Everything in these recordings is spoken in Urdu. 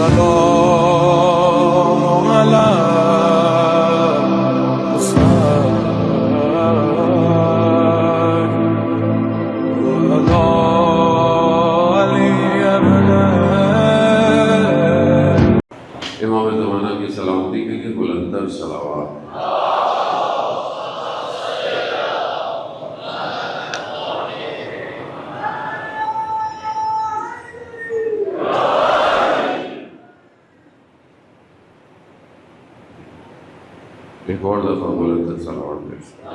السلام على امام زمانہ کی سلامتی کے لیے بلندر صلوات۔ ایک اور دفعہ بلندر صلوات پیش کریں۔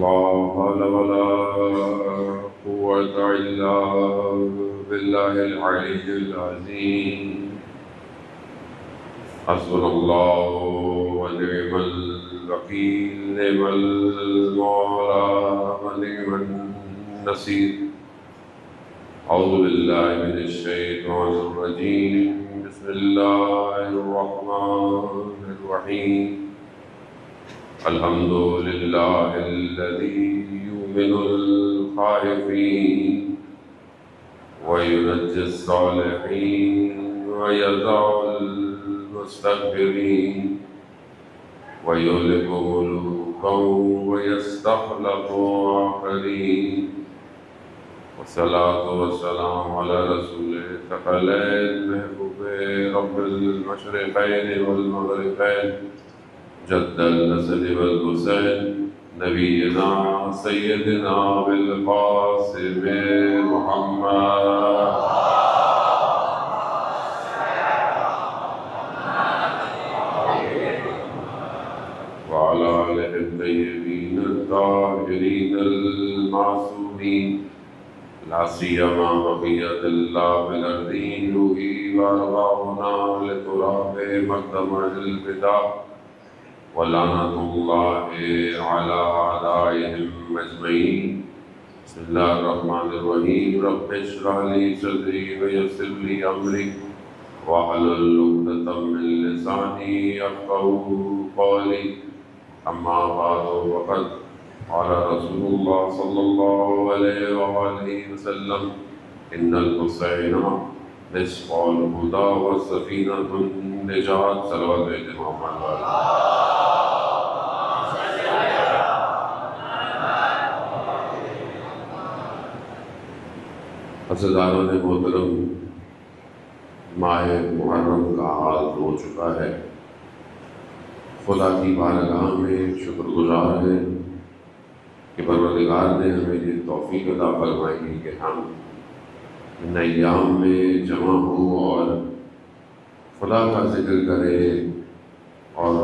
لا حول ولا قوة إلا بالله العلي العظيم۔ حسبنا الله ونعم الوكيل، نعم المولى ونعم النصير۔ أعوذ بالله من الشيطان الرجيم، بسم الله الرحمن الرحيم۔ الحمد لله الذي يؤمن الخائفين وينجي الصالحين ويدع المستكبرين ويهلك ملوكا ويستخلف آخرين، والصلاة والسلام على رسول الثقلين محبوب رب المشرقين والمغربين، جد الحسن والحسين، نبينا سيدنا بالقاسم محمد وعلى آله الطيبين الطاهرين المعصومين، لا سيما بقية الله بالأرضين، روحي وأرواحنا لتراب مقدم البدع، ولعنة الله على أعدائهم أجمعين۔ بسم الله الرحمن الرحيم، رب اشرح لي صدري ويسر لي أمري واحلل عقدة من لساني يفقهوا قولي، أما بعد فقد قال رسول الله صلى الله عليه وآله وسلم: إن الحسين مصباح الهدى وسفينة النجاة۔ صلوات محمد۔ عزیزان محترم، ماہ محرم کا آغاز ہو چکا ہے۔ خدا کی بارگاہ میں شکر گزار ہیں کہ پروردگار نے ہمیں یہ توفیق عطا فرمائی کہ ہم ان ایام میں جمع ہوں اور خدا کا ذکر کریں اور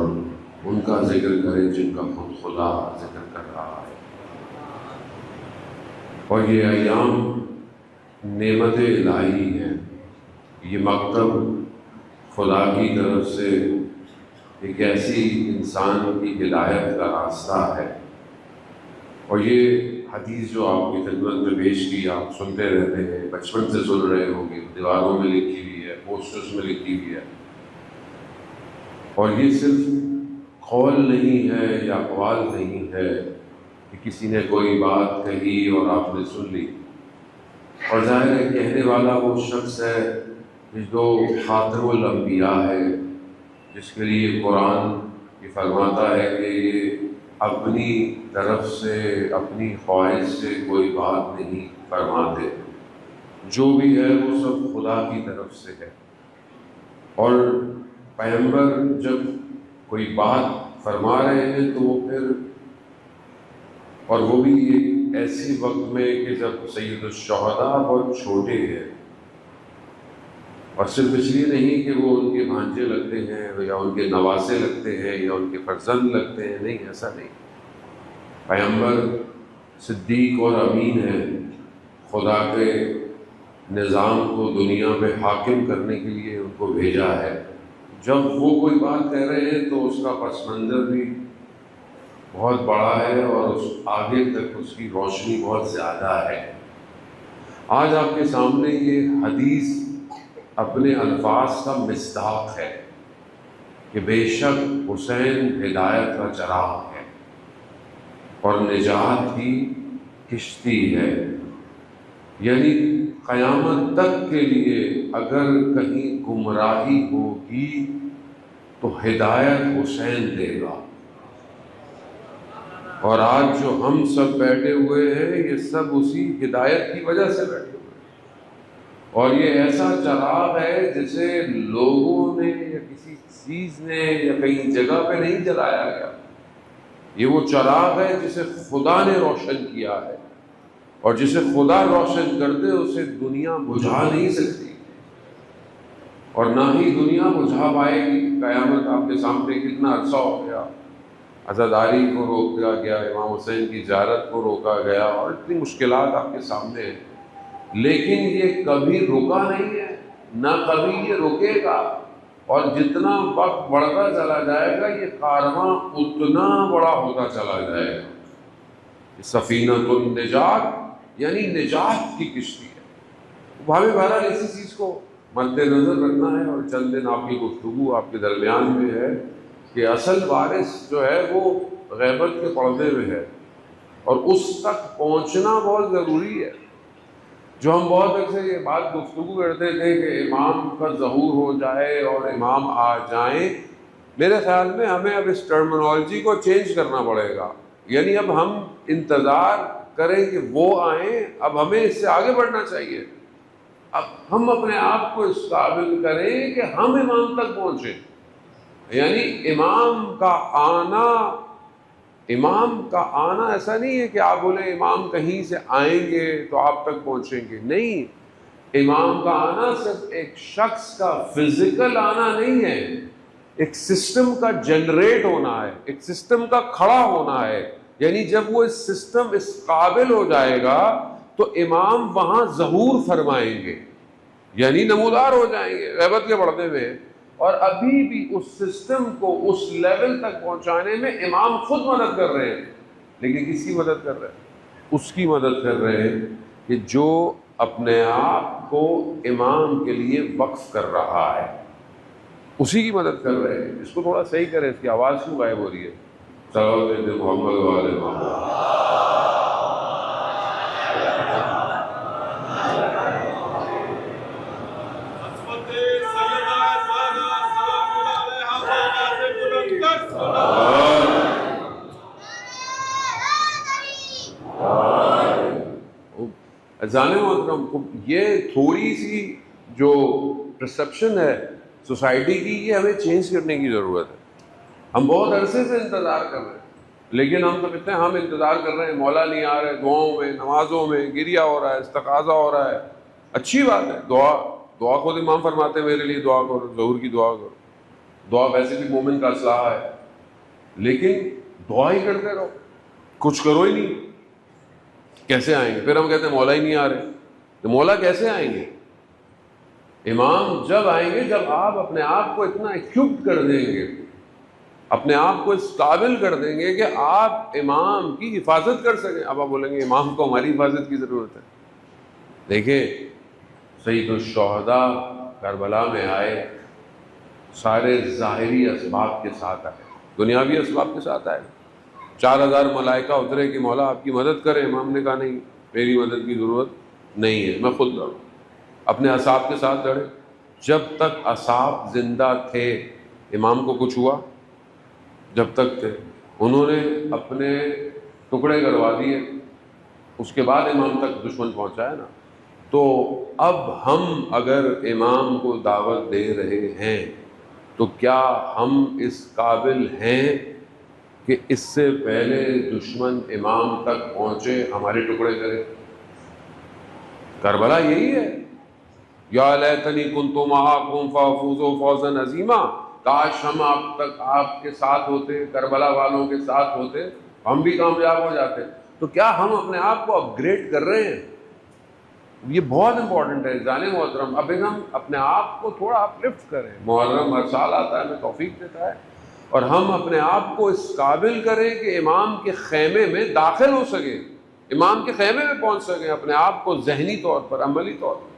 ان کا ذکر کریں جن کا خود خدا ذکر کر رہا ہے۔ اور یہ ایام نعمت الہی ہے، یہ مکتب خدا کی طرف سے ایک ایسی انسان کی ہدایت کا راستہ ہے۔ اور یہ حدیث جو آپ کی خدمت میں پیش کی، آپ سنتے رہتے ہیں، بچپن سے سن رہے ہوں گے، دیواروں میں لکھی ہوئی ہے، پوسٹرز میں لکھی ہوئی ہے۔ اور یہ صرف قول نہیں ہے یا اقوال نہیں ہے کہ کسی نے کوئی بات کہی اور آپ نے سن لی، اور ظاہر ہے کہنے والا وہ شخص ہے جو خاتم الانبیاء ہے، جس کے لیے قرآن یہ فرماتا ہے کہ یہ اپنی طرف سے اپنی خواہش سے کوئی بات نہیں فرماتے، جو بھی ہے وہ سب خدا کی طرف سے ہے۔ اور پیغمبر جب کوئی بات فرما رہے ہیں تو وہ پھر، اور وہ بھی ایک ایسی وقت میں کہ جب سید الشہداء بہت چھوٹے ہیں، اور صرف اس لیے نہیں کہ وہ ان کے بھانجے لگتے ہیں یا ان کے نواسے لگتے ہیں یا ان کے فرزند لگتے ہیں، نہیں، ایسا نہیں۔ پیغمبر صدیق اور امین ہیں، خدا کے نظام کو دنیا میں حاکم کرنے کے لیے ان کو بھیجا ہے۔ جب وہ کوئی بات کہہ رہے ہیں تو اس کا پس منظر بھی بہت بڑا ہے اور آگے تک اس کی روشنی بہت زیادہ ہے۔ آج آپ کے سامنے یہ حدیث اپنے الفاظ کا مصداق ہے کہ بے شک حسین ہدایت کا چراغ ہے اور نجات ہی کشتی ہے، یعنی قیامت تک کے لیے اگر کہیں گمراہی ہوگی تو ہدایت حسین دے گا۔ اور آج جو ہم سب بیٹھے ہوئے ہیں یہ سب اسی ہدایت کی وجہ سے بیٹھے ہوئے ہیں، اور یہ ایسا چراغ ہے جسے لوگوں نے یا کسی چیز نے یا کہیں جگہ پہ نہیں جلایا گیا، یہ وہ چراغ ہے جسے خدا نے روشن کیا ہے، اور جسے خدا روشن کر دے اسے دنیا بجھا نہیں سکتی، اور نہ ہی دنیا بجھا پائے گی۔ قیامت آپ کے سامنے کتنا عرصہ ہو گیا، عزاداری کو روکا گیا، امام حسین کی زیارت کو روکا گیا، اور اتنی مشکلات آپ کے سامنے ہیں، لیکن یہ کبھی رکا نہیں ہے، نہ کبھی یہ رکے گا، اور جتنا وقت بڑھتا چلا جائے گا یہ کارواں اتنا بڑا ہوتا چلا جائے گا۔ سفینۃ النجات یعنی نجات کی کشتی ہے۔ بھائی بہرحال اسی چیز کو مد نظر رکھنا ہے، اور چند دن آپ کی گفتگو آپ کے درمیان میں ہے کہ اصل وارث جو ہے وہ غیبت کے پردے میں ہے، اور اس تک پہنچنا بہت ضروری ہے۔ جو ہم بہت عرصے یہ بات گفتگو کرتے تھے کہ امام کا ظہور ہو جائے اور امام آ جائیں، میرے خیال میں ہمیں اب اس ٹرمنالوجی کو چینج کرنا پڑے گا، یعنی اب ہم انتظار کریں کہ وہ آئیں، اب ہمیں اس سے آگے بڑھنا چاہیے۔ اب ہم اپنے آپ کو اس قابل کریں کہ ہم امام تک پہنچیں، یعنی امام کا آنا ایسا نہیں ہے کہ آپ بولیں امام کہیں سے آئیں گے تو آپ تک پہنچیں گے، نہیں، امام کا آنا صرف ایک شخص کا فزیکل آنا نہیں ہے، ایک سسٹم کا جنریٹ ہونا ہے، ایک سسٹم کا کھڑا ہونا ہے، یعنی جب وہ اس سسٹم اس قابل ہو جائے گا تو امام وہاں ظہور فرمائیں گے، یعنی نمودار ہو جائیں گے غیبت کے پردے میں۔ اور ابھی بھی اس سسٹم کو اس لیول تک پہنچانے میں امام خود مدد کر رہے ہیں، لیکن کس کی مدد کر رہے ہیں؟ اس کی مدد کر رہے ہیں کہ جو اپنے آپ کو امام کے لیے وقف کر رہا ہے، اسی کی مدد کر رہے ہیں۔ اس کو تھوڑا صحیح کریں، اس کی آواز کیوں غائب ہو رہی ہے؟ صلوات محمد وعلی محمد۔ جانے محترم، یہ تھوڑی سی جو پرسپشن ہے سوسائٹی کی، یہ ہمیں چینج کرنے کی ضرورت ہے۔ ہم بہت عرصے سے انتظار کر رہے ہیں، لیکن ہم تو کہتے ہیں ہم انتظار کر رہے ہیں، مولا نہیں آ رہے، دعاؤں میں نمازوں میں گریا ہو رہا ہے، استقاضہ ہو رہا ہے، اچھی بات ہے، دعا خود امام فرماتے ہیں میرے لیے دعا کرو، ظہور کی دعا کرو، دعا ویسے بھی مومن کا اسلحہ ہے، لیکن دعا ہی کرتے رہو، کچھ کرو ہی نہیں، کیسے آئیں گے؟ پھر ہم کہتے ہیں مولا ہی نہیں آ رہے، تو مولا کیسے آئیں گے؟ امام جب آئیں گے جب آپ اپنے آپ کو اتنا ایکوپ کر دیں گے، اپنے آپ کو اس قابل کر دیں گے کہ آپ امام کی حفاظت کر سکیں۔ اب آپ بولیں گے امام کو ہماری حفاظت کی ضرورت ہے۔ دیکھیں، سید الشہداء کربلا میں آئے، سارے ظاہری اسباب کے ساتھ آئے، دنیاوی اسباب کے ساتھ آئے، 4000 ملائکہ اترے کہ مولا آپ کی مدد کریں، امام نے کہا نہیں، میری مدد کی ضرورت نہیں ہے، میں خود لڑوں، اپنے اصحاب کے ساتھ لڑے۔ جب تک اصحاب زندہ تھے امام کو کچھ ہوا؟ جب تک تھے انہوں نے اپنے ٹکڑے کروا دیے، اس کے بعد امام تک دشمن پہنچایا نا۔ تو اب ہم اگر امام کو دعوت دے رہے ہیں تو کیا ہم اس قابل ہیں کہ اس سے پہلے دشمن امام تک پہنچے ہمارے ٹکڑے کرے؟ کربلا یہی ہے، یا لیتنی کنت معکم فافوز فوزا عظیما، کاش ہم آپ کے ساتھ ہوتے، کربلا والوں کے ساتھ ہوتے، ہم بھی کامیاب ہو جاتے۔ تو کیا ہم اپنے آپ کو اپ گریڈ کر رہے ہیں؟ یہ بہت امپورٹنٹ ہے جانے محترم۔ اب ہم اپنے آپ کو تھوڑا اپ لفٹ کریں، محرم ہر سال آتا ہے، ہمیں توفیق دیتا ہے، اور ہم اپنے آپ کو اس قابل کریں کہ امام کے خیمے میں داخل ہو سکیں، امام کے خیمے میں پہنچ سکیں، اپنے آپ کو ذہنی طور پر، عملی طور پر۔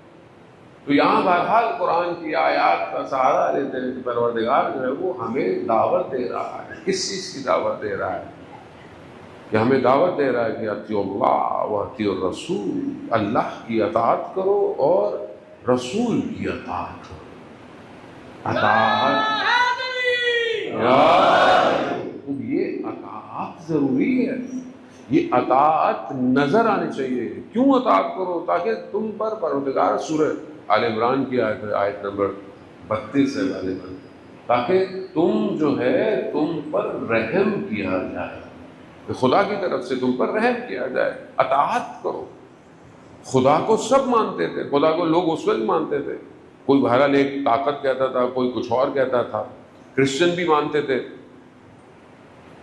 تو یہاں بہرحال قرآن کی آیات کا سہارا لیتے ہیں کہ پروردگار جو ہے وہ ہمیں دعوت دے رہا ہے۔ کس چیز کی دعوت دے رہا ہے؟ کہ ہمیں دعوت دے رہا ہے کہ اطیعوا اللہ و اطیعوا الرسول، اللہ کی اطاعت کرو اور رسول کی اطاعت کرو۔ اطاعت یہ اطاعت ضروری ہے، یہ اطاعت نظر آنی چاہیے۔ کیوں اطاعت کرو؟ تاکہ تم پر پروردگار، سورہ آل عمران کی آیت ہے، آیت نمبر 32 ہے غالباً، تاکہ تم جو ہے تم پر رحم کیا جائے، کہ خدا کی طرف سے تم پر رحم کیا جائے۔ اطاعت کرو۔ خدا کو سب مانتے تھے، خدا کو لوگ اس وقت مانتے تھے، کوئی بہرحال ایک طاقت کہتا تھا، کوئی کچھ اور کہتا تھا، کرسچن بھی مانتے تھے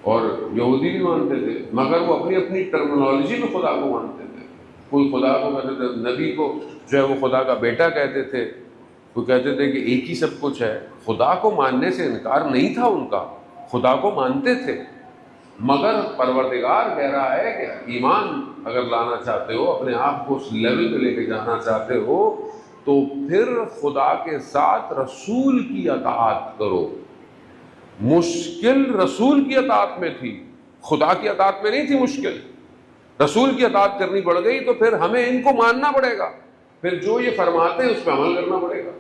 اور یہودی بھی مانتے تھے، مگر وہ اپنی اپنی ٹرمنالوجی میں خدا کو مانتے تھے۔ کوئی خدا کو کہتے تھے، نبی کو جو ہے وہ خدا کا بیٹا کہتے تھے، کوئی کہتے تھے کہ ایک ہی سب کچھ ہے۔ خدا کو ماننے سے انکار نہیں تھا ان کا، خدا کو مانتے تھے، مگر پروردگار کہہ رہا ہے کہ ایمان اگر لانا چاہتے ہو، اپنے آپ کو اس لیول پہ لے کے جانا چاہتے ہو، تو پھر خدا کے ساتھ رسول کی اطاعت کرو۔ مشکل رسول کی اطاعت میں تھی، خدا کی اطاعت میں نہیں تھی مشکل۔ رسول کی اطاعت کرنی پڑ گئی تو پھر ہمیں ان کو ماننا پڑے گا، پھر جو یہ فرماتے ہیں اس پہ عمل کرنا پڑے گا۔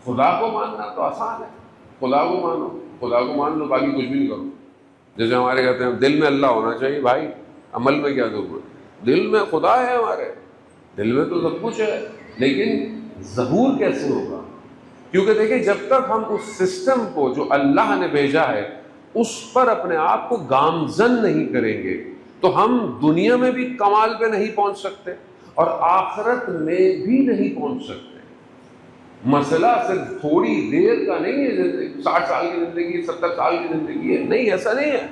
خدا کو ماننا تو آسان ہے، خدا کو مانو، خدا کو مان لو، باقی کچھ بھی نہیں کرو۔ جیسے ہمارے کہتے ہیں دل میں اللہ ہونا چاہیے، بھائی عمل میں کیا ضرورت؟ دل میں خدا ہے، ہمارے دل میں تو سب کچھ ہے، لیکن ظہور کیسے ہوگا؟ کیونکہ دیکھیں جب تک ہم اس سسٹم کو جو اللہ نے بھیجا ہے اس پر اپنے آپ کو گامزن نہیں کریں گے تو ہم دنیا میں بھی کمال پہ نہیں پہنچ سکتے اور آخرت میں بھی نہیں پہنچ سکتے۔ مسئلہ صرف تھوڑی دیر کا نہیں ہے، 60 سال کی زندگی، 70 سال کی زندگی ہے، نہیں، ایسا نہیں ہے۔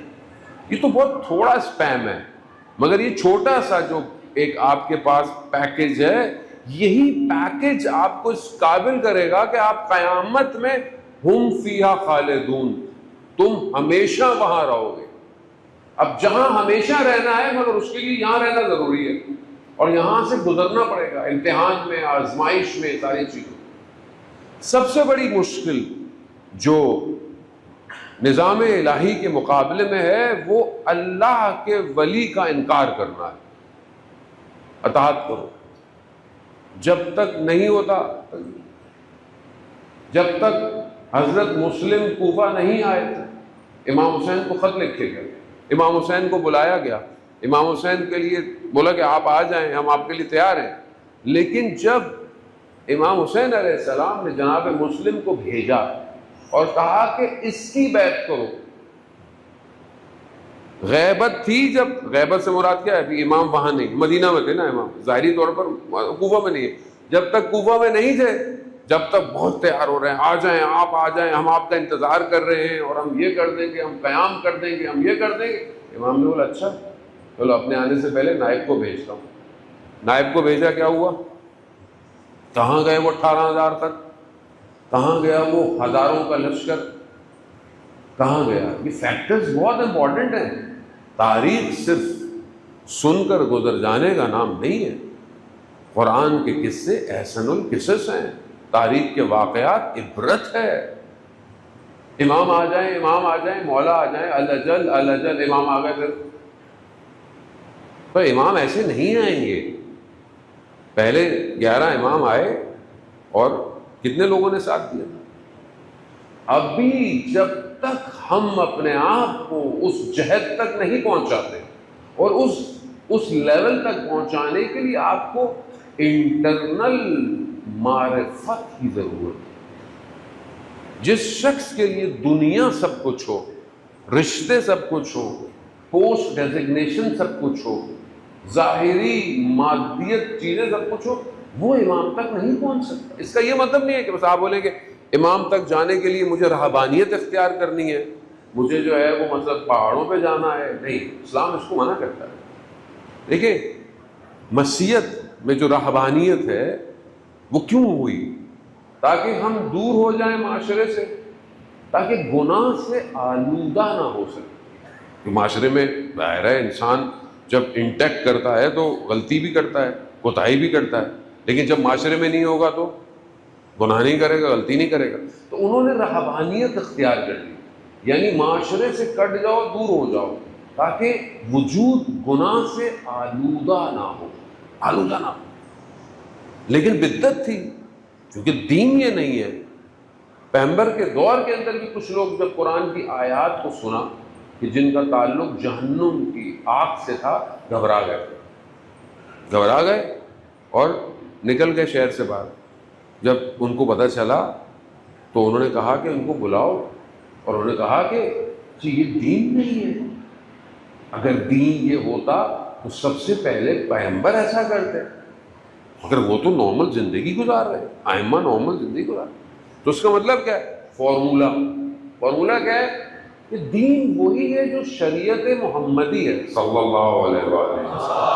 یہ تو بہت تھوڑا اسپیم ہے، مگر یہ چھوٹا سا جو ایک آپ کے پاس پیکج ہے، یہی پیکج آپ کو اس قابل کرے گا کہ آپ قیامت میں ہم فیہا خالدون، تم ہمیشہ وہاں رہو گے۔ اب جہاں ہمیشہ رہنا ہے مگر اس کے لیے یہاں رہنا ضروری ہے اور یہاں سے گزرنا پڑے گا، امتحان میں، آزمائش میں، ساری چیزوں۔ سب سے بڑی مشکل جو نظام الہی کے مقابلے میں ہے وہ اللہ کے ولی کا انکار کرنا ہے۔ اطاعت کرو، جب تک نہیں ہوتا، جب تک حضرت مسلم کوفہ نہیں آئے تھے، امام حسین کو خط لکھے گئے، امام حسین کو بلایا گیا، امام حسین کے لیے بولا کہ آپ آ جائیں، ہم آپ کے لیے تیار ہیں۔ لیکن جب امام حسین علیہ السلام نے جناب مسلم کو بھیجا اور کہا کہ اس کی بیعت کرو، غیبت تھی، جب غیبت سے مراد کیا ہے؟ ابھی امام وہاں نہیں، مدینہ میں تھے نا امام، ظاہری طور پر کوفہ میں نہیں ہے۔ جب تک کوفہ میں نہیں تھے، جب تک بہت تیار ہو رہے ہیں، آ جائیں آپ، آ جائیں، ہم آپ کا انتظار کر رہے ہیں اور ہم یہ کر دیں گے، ہم قیام کر دیں گے، ہم یہ کر دیں گے۔ امام نے بولا اچھا چلو اپنے آنے سے پہلے نائب کو بھیجتا ہوں۔ نائب کو بھیجا، کیا ہوا؟ کہاں گئے وہ 18,000 تک؟ کہاں گیا وہ ہزاروں کا لشکر؟ کہاں گیا؟ یہ فیکٹرز بہت امپورٹنٹ ہیں۔ تاریخ صرف سن کر گزر جانے کا نام نہیں ہے۔ قرآن کے قصے احسن القصص ہیں، تاریخ کے واقعات عبرت ہے۔ امام آ جائیں، امام آ جائیں، مولا آ جائیں، الجل الجل امام آ گئے، پھر تو امام ایسے نہیں آئیں گے۔ پہلے 11 امام آئے اور کتنے لوگوں نے ساتھ دیا؟ ابھی جب تک ہم اپنے آپ کو اس جہد تک نہیں پہنچاتے اور اس لیول تک پہنچانے کے لیے آپ کو انٹرنل معرفت کی ضرورت ہے۔ جس شخص کے لیے دنیا سب کچھ ہو، رشتے سب کچھ ہو، پوسٹ ڈیزگنیشن سب کچھ ہو، ظاہری مادیت چیزیں سب کچھ ہو، وہ امام تک نہیں پہنچ سکتا۔ اس کا یہ مطلب نہیں ہے کہ بس آپ بولیں کہ امام تک جانے کے لیے مجھے رہبانیت اختیار کرنی ہے، مجھے جو ہے وہ مطلب پہاڑوں پہ جانا ہے۔ نہیں، اسلام اس کو منع کرتا ہے۔ دیکھیں مسیحیت میں جو رہبانیت ہے وہ کیوں ہوئی؟ تاکہ ہم دور ہو جائیں معاشرے سے، تاکہ گناہ سے آلودہ نہ ہو سکے۔ کہ معاشرے میں ظاہر ہے انسان جب انٹیکٹ کرتا ہے تو غلطی بھی کرتا ہے، کوتاہی بھی کرتا ہے، لیکن جب معاشرے میں نہیں ہوگا تو گناہ نہیں کرے گا، غلطی نہیں کرے گا۔ تو انہوں نے رہبانیت اختیار کر لی، یعنی معاشرے سے کٹ جاؤ، دور ہو جاؤ۔ تاکہ وجود گناہ سے آلودہ نہ ہو، آلودہ نہ ہو۔ لیکن بدعت تھی، کیونکہ دین یہ نہیں ہے۔ پیغمبر کے دور کے اندر بھی کچھ لوگ جب قرآن کی آیات کو سنا کہ جن کا تعلق جہنم کی آگ سے تھا، گھبرا گئے اور نکل گئے شہر سے باہر۔ جب ان کو پتہ چلا تو انہوں نے کہا کہ ان کو بلاؤ، اور انہوں نے کہا کہ جی یہ دین نہیں ہے، اگر دین یہ ہوتا تو سب سے پہلے پیغمبر ایسا کرتے، اگر وہ تو نارمل زندگی گزار رہے، ائمہ نارمل زندگی گزار رہے، تو اس کا مطلب کیا ہے؟ فارمولا کیا ہے کہ دین وہی ہے جو شریعت محمدی ہے صلی اللہ علیہ وآلہ وسلم۔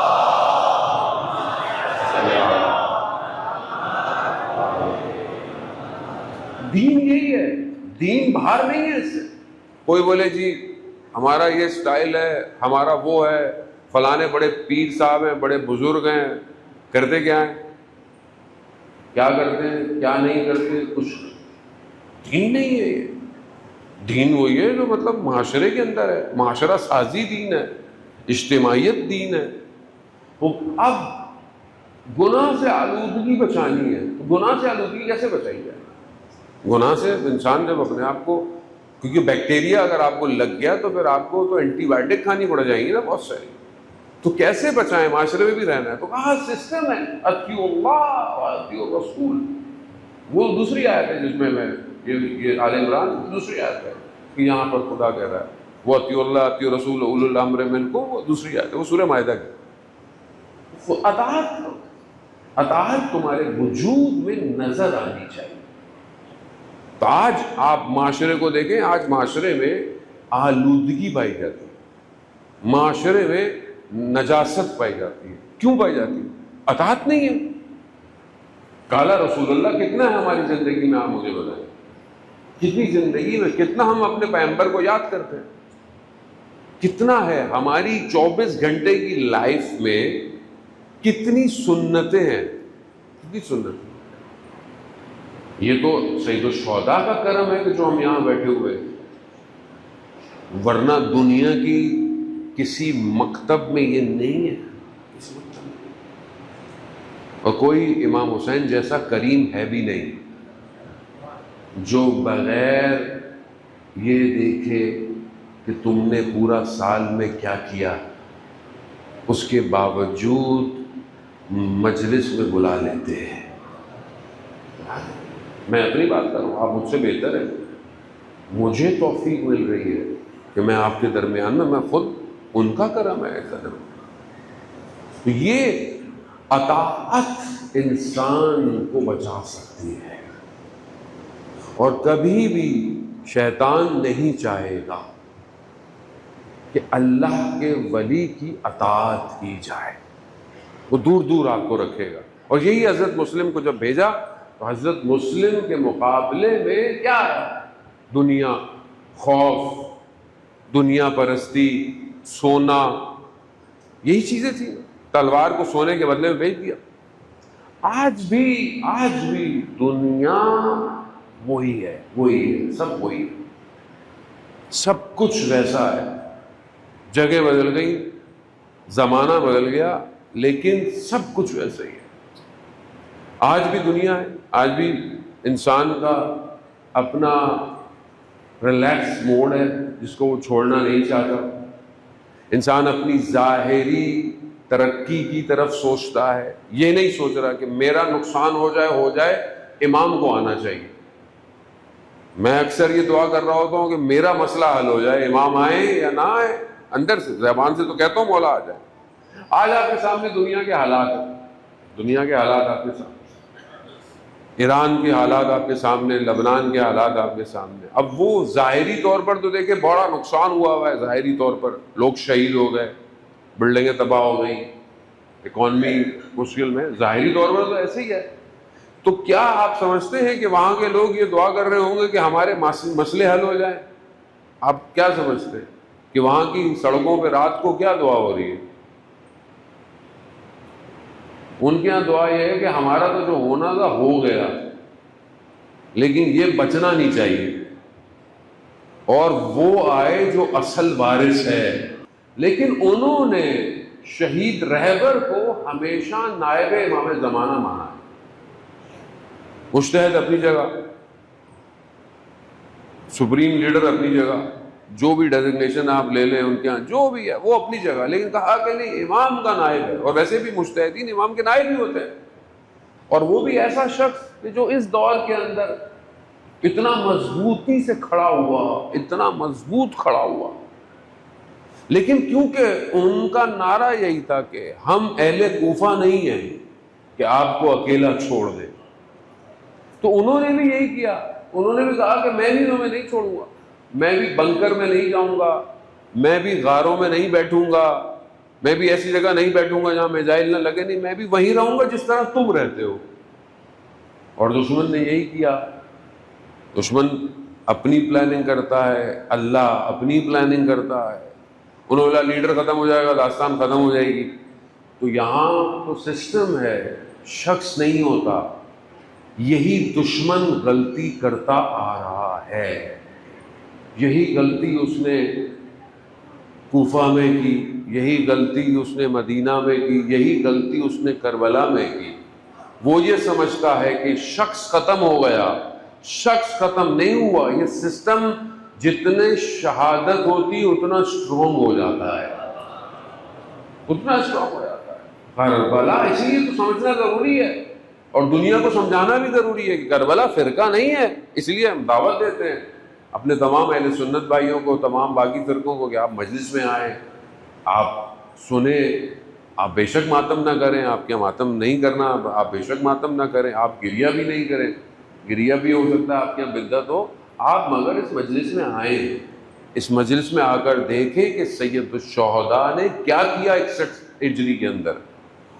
دین یہی ہے، دین باہر نہیں ہے اس سے۔ کوئی بولے جی ہمارا یہ سٹائل ہے، ہمارا وہ ہے، فلانے بڑے پیر صاحب ہیں، بڑے بزرگ ہیں، کرتے کیا ہیں، کیا کرتے ہیں کیا نہیں کرتے، کچھ دین نہیں ہے۔ یہ دین وہی ہے جو مطلب معاشرے کے اندر ہے، معاشرہ سازی دین ہے، اجتماعیت دین ہے۔ وہ اب گناہ سے آلودگی بچانی ہے، تو گناہ سے آلودگی کیسے بچائی جائے؟ گناہ سے انسان جب اپنے آپ کو، کیونکہ بیکٹیریا اگر آپ کو لگ گیا تو پھر آپ کو تو اینٹی بائیوٹک کھانی پڑ جائیں گی نا بہت ساری، تو کیسے بچائیں؟ معاشرے میں بھی رہنا ہے، تو کہا سسٹم ہے، اطیعوا اللہ واطیعوا الرسول۔ وہ دوسری آیت ہے جس میں یہ آل عمران دوسری آیت ہے کہ یہاں پر خدا کہہ رہا ہے وہ اطیعوا اللہ اطیعوا الرسول اولو الامر منکم، وہ دوسری آیت ہے، وہ سورہ مائدہ کی۔ اطاعت تمہارے وجود میں نظر آنی چاہیے۔ تو آج آپ معاشرے کو دیکھیں، آج معاشرے میں آلودگی پائی جاتی ہے، معاشرے میں نجاست پائی جاتی ہے۔ کیوں پائی جاتی ہے؟ اطاعت نہیں ہے۔ کالا رسول اللہ کتنا ہے ہماری زندگی میں؟ آپ مجھے بتائیں، کتنی زندگی میں کتنا ہم اپنے پیغمبر کو یاد کرتے ہیں؟ کتنا ہے ہماری 24 گھنٹے کی لائف میں؟ کتنی سنتیں ہیں، کتنی سنتیں؟ یہ تو سید الشہداء کا کرم ہے کہ جو ہم یہاں بیٹھے ہوئے، ورنہ دنیا کی کسی مکتب میں یہ نہیں ہے، کسی مکتب میں، اور کوئی امام حسین جیسا کریم ہے بھی نہیں جو بغیر یہ دیکھے کہ تم نے پورا سال میں کیا کیا، اس کے باوجود مجلس میں بلا لیتے ہیں۔ میں اپنی بات کر رہا ہوں، آپ مجھ سے بہتر ہیں، مجھے توفیق مل رہی ہے کہ میں آپ کے درمیان میں خود ان کا کرم ہے قدم۔ تو یہ اطاعت انسان کو بچا سکتی ہے، اور کبھی بھی شیطان نہیں چاہے گا کہ اللہ کے ولی کی اطاعت کی جائے، وہ دور دور آپ کو رکھے گا۔ اور یہی حضرت مسلم کو جب بھیجا تو حضرت مسلم کے مقابلے میں کیا ہے؟ دنیا، خوف، دنیا پرستی، سونا، یہی چیزیں تھیں۔ تلوار کو سونے کے بدلے میں بیچ دیا۔ آج بھی دنیا وہی ہے، سب وہی ہے، سب کچھ ویسا ہے۔ جگہ بدل گئی، زمانہ بدل گیا، لیکن سب کچھ ویسا ہی ہے۔ آج بھی دنیا ہے، آج بھی انسان کا اپنا ریلیکس موڈ ہے جس کو وہ چھوڑنا نہیں چاہتا۔ انسان اپنی ظاہری ترقی کی طرف سوچتا ہے، یہ نہیں سوچ رہا کہ میرا نقصان ہو جائے امام کو آنا چاہیے۔ میں اکثر یہ دعا کر رہا ہوتا ہوں کہ میرا مسئلہ حل ہو جائے، امام آئیں یا نہ آئیں، اندر سے زبان سے تو کہتا ہوں مولا آ جائے۔ آج آپ کے سامنے دنیا کے حالات ہیں، دنیا کے حالات آپ کے سامنے، ایران کے حالات آپ کے سامنے، لبنان کے حالات آپ کے سامنے۔ اب وہ ظاہری طور پر تو دیکھیں بڑا نقصان ہوا ہے، ظاہری طور پر لوگ شہید ہو گئے، بلڈنگیں تباہ ہو گئی، اکانومی مشکل میں، ظاہری طور پر تو ایسے ہی ہے۔ تو کیا آپ سمجھتے ہیں کہ وہاں کے لوگ یہ دعا کر رہے ہوں گے کہ ہمارے مسئلے حل ہو جائیں؟ آپ کیا سمجھتے ہیں کہ وہاں کی سڑکوں پہ رات کو کیا دعا ہو رہی ہے؟ ان کے یہاں دعا یہ ہے کہ ہمارا تو جو ہونا تھا ہو گیا، لیکن یہ بچنا نہیں چاہیے، اور وہ آئے جو اصل وارث ہے، لیکن انہوں نے شہید رہبر کو ہمیشہ نائب امام زمانہ مانا ہے. مجتہد اپنی جگہ، سپریم لیڈر اپنی جگہ، جو بھی ڈیزگنیشن آپ لے لیں ان کے ہاں جو بھی ہے وہ اپنی جگہ، لیکن کہا کہ نہیں امام کا نائب ہے. اور ویسے بھی مجتہدین امام کے نائب ہی ہوتے ہیں، اور وہ بھی ایسا شخص کہ جو اس دور کے اندر اتنا مضبوطی سے کھڑا ہوا، اتنا مضبوط کھڑا ہوا. لیکن کیونکہ ان کا نعرہ یہی تھا کہ ہم اہل کوفہ نہیں ہیں کہ آپ کو اکیلا چھوڑ دیں، تو انہوں نے بھی یہی کیا. انہوں نے بھی کہا کہ میں بھی تمہیں نہیں چھوڑوں گا، میں بھی بنکر میں نہیں جاؤں گا، میں بھی غاروں میں نہیں بیٹھوں گا، میں بھی ایسی جگہ نہیں بیٹھوں گا جہاں میزائل نہ لگے، نہیں میں بھی وہیں رہوں گا جس طرح تم رہتے ہو. اور دشمن نے یہی کیا. دشمن اپنی پلاننگ کرتا ہے، اللہ اپنی پلاننگ کرتا ہے. انہوں نے بولا لیڈر ختم ہو جائے گا داستان ختم ہو جائے گی. تو یہاں تو سسٹم ہے، شخص نہیں ہوتا. یہی دشمن غلطی کرتا آ رہا ہے. یہی غلطی اس نے کوفہ میں کی، یہی غلطی اس نے مدینہ میں کی، یہی غلطی اس نے کربلا میں کی. وہ یہ سمجھتا ہے کہ شخص ختم ہو گیا، شخص ختم نہیں ہوا. یہ سسٹم جتنے شہادت ہوتی اتنا اسٹرانگ ہو جاتا ہے، اتنا اسٹرانگ ہو جاتا ہے. کربلا اسی لیے تو سمجھنا ضروری ہے، اور دنیا کو سمجھانا بھی ضروری ہے کہ کربلا فرقہ نہیں ہے. اس لیے ہم دعوت دیتے ہیں اپنے تمام اہل سنت بھائیوں کو، تمام باقی فرقوں کو کہ آپ مجلس میں آئیں، آپ سنیں. آپ بے شک ماتم نہ کریں، آپ کے ماتم نہیں کرنا، آپ بے شک ماتم نہ کریں، آپ گریہ بھی نہیں کریں. گریہ بھی ہو سکتا ہے آپ کے یہاں بدعت ہو، آپ مگر اس مجلس میں آئیں، اس مجلس میں آ کر دیکھیں کہ سید الشہداء نے کیا کیا 61 ہجری کے اندر،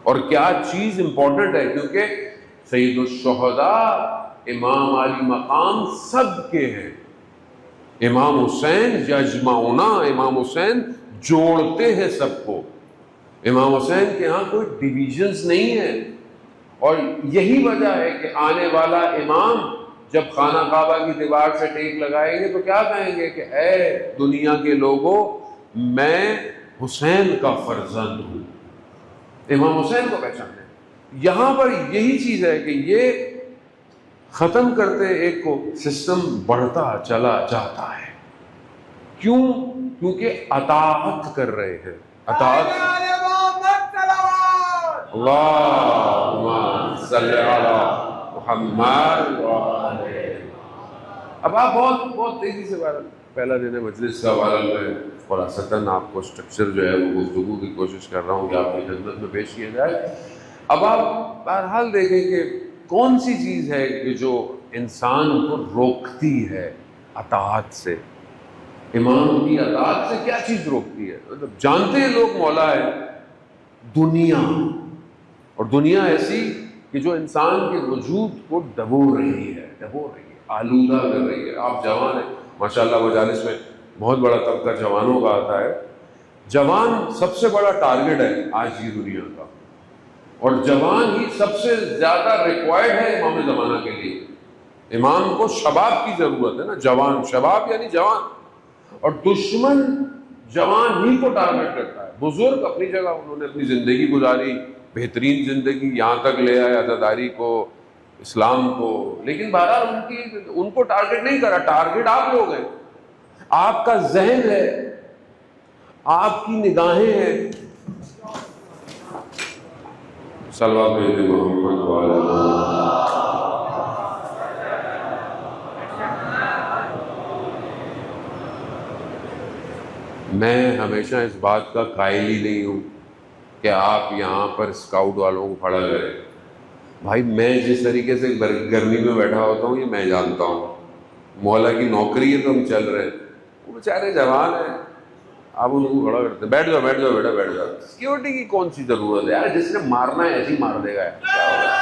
اور کیا چیز امپورٹنٹ ہے. کیونکہ سید الشہداء امام علی مقام سب کے ہیں. امام حسین یجمعنا، امام حسین جوڑتے ہیں سب کو. امام حسین کے ہاں کوئی ڈویژنز نہیں ہے. اور یہی وجہ ہے کہ آنے والا امام جب خانہ کعبہ کی دیوار سے ٹیک لگائیں گے تو کیا کہیں گے کہ اے دنیا کے لوگوں، میں حسین کا فرزند ہوں. امام حسین کو پہچانے. یہاں پر یہی چیز ہے کہ یہ ختم کرتے ایک کو سسٹم بڑھتا چلا جاتا ہے. کیوں؟ کیونکہ اطاعت کر رہے ہیں. اطاعت. اللہم صلی علی محمد. اب آپ بہت تیزی سے پہلا دن ہے مجلس کا، میں خلاصتاً آپ کو اسٹرکچر جو ہے وہ گفتگو کی کوشش کر رہا ہوں کہ آپ کی خدمت میں پیش کیا جائے. اب آپ بہرحال دیکھیں کہ کون سی چیز ہے کہ جو انسان کو روکتی ہے اطاعت سے. امام کی اطاعت سے کیا چیز روکتی ہے؟ مطلب جانتے ہیں لوگ مولا ہے دنیا، اور دنیا ایسی کہ جو انسان کے وجود کو ڈبو رہی ہے، آلودہ کر رہی ہے. آپ جوان ہیں ماشاءاللہ، مجالس میں بہت بڑا طبقہ جوانوں کا آتا ہے. جوان سب سے بڑا ٹارگٹ ہے آج کی دنیا کا، اور جوان ہی سب سے زیادہ ریکوائرڈ ہے امام زمانہ کے لیے. امام کو شباب کی ضرورت ہے نا، جوان، شباب یعنی جوان. اور دشمن جوان ہی کو ٹارگٹ کرتا ہے. بزرگ اپنی جگہ انہوں نے اپنی زندگی گزاری، بہترین زندگی، یہاں تک لے آئے عزاداری کو، اسلام کو، لیکن بہرحال ان کو ٹارگٹ نہیں کرا. ٹارگٹ آپ لوگ ہیں، آپ کا ذہن ہے، آپ کی نگاہیں ہیں. صلوات محمد وعلی میں ہمیشہ اس بات کا قائل ہی نہیں ہوں کہ آپ یہاں پر اسکاؤٹ والوں کو کھڑا کریں. بھائی میں جس طریقے سے گرمی میں بیٹھا ہوتا ہوں یہ میں جانتا ہوں. مولا کی نوکری ہے تو ہم چل رہے ہیں. وہ بیچارے جوان ہیں، آپ ان کو کھڑا کرتے ہیں، بیٹھ جاؤ بیٹھ جاؤ بیٹا بیٹھ جاؤ. سیکورٹی کی کون سی ضرورت ہے یار؟ جس نے مارنا ہے ایسے ہی مار دے گا یار. کیا ہوگا؟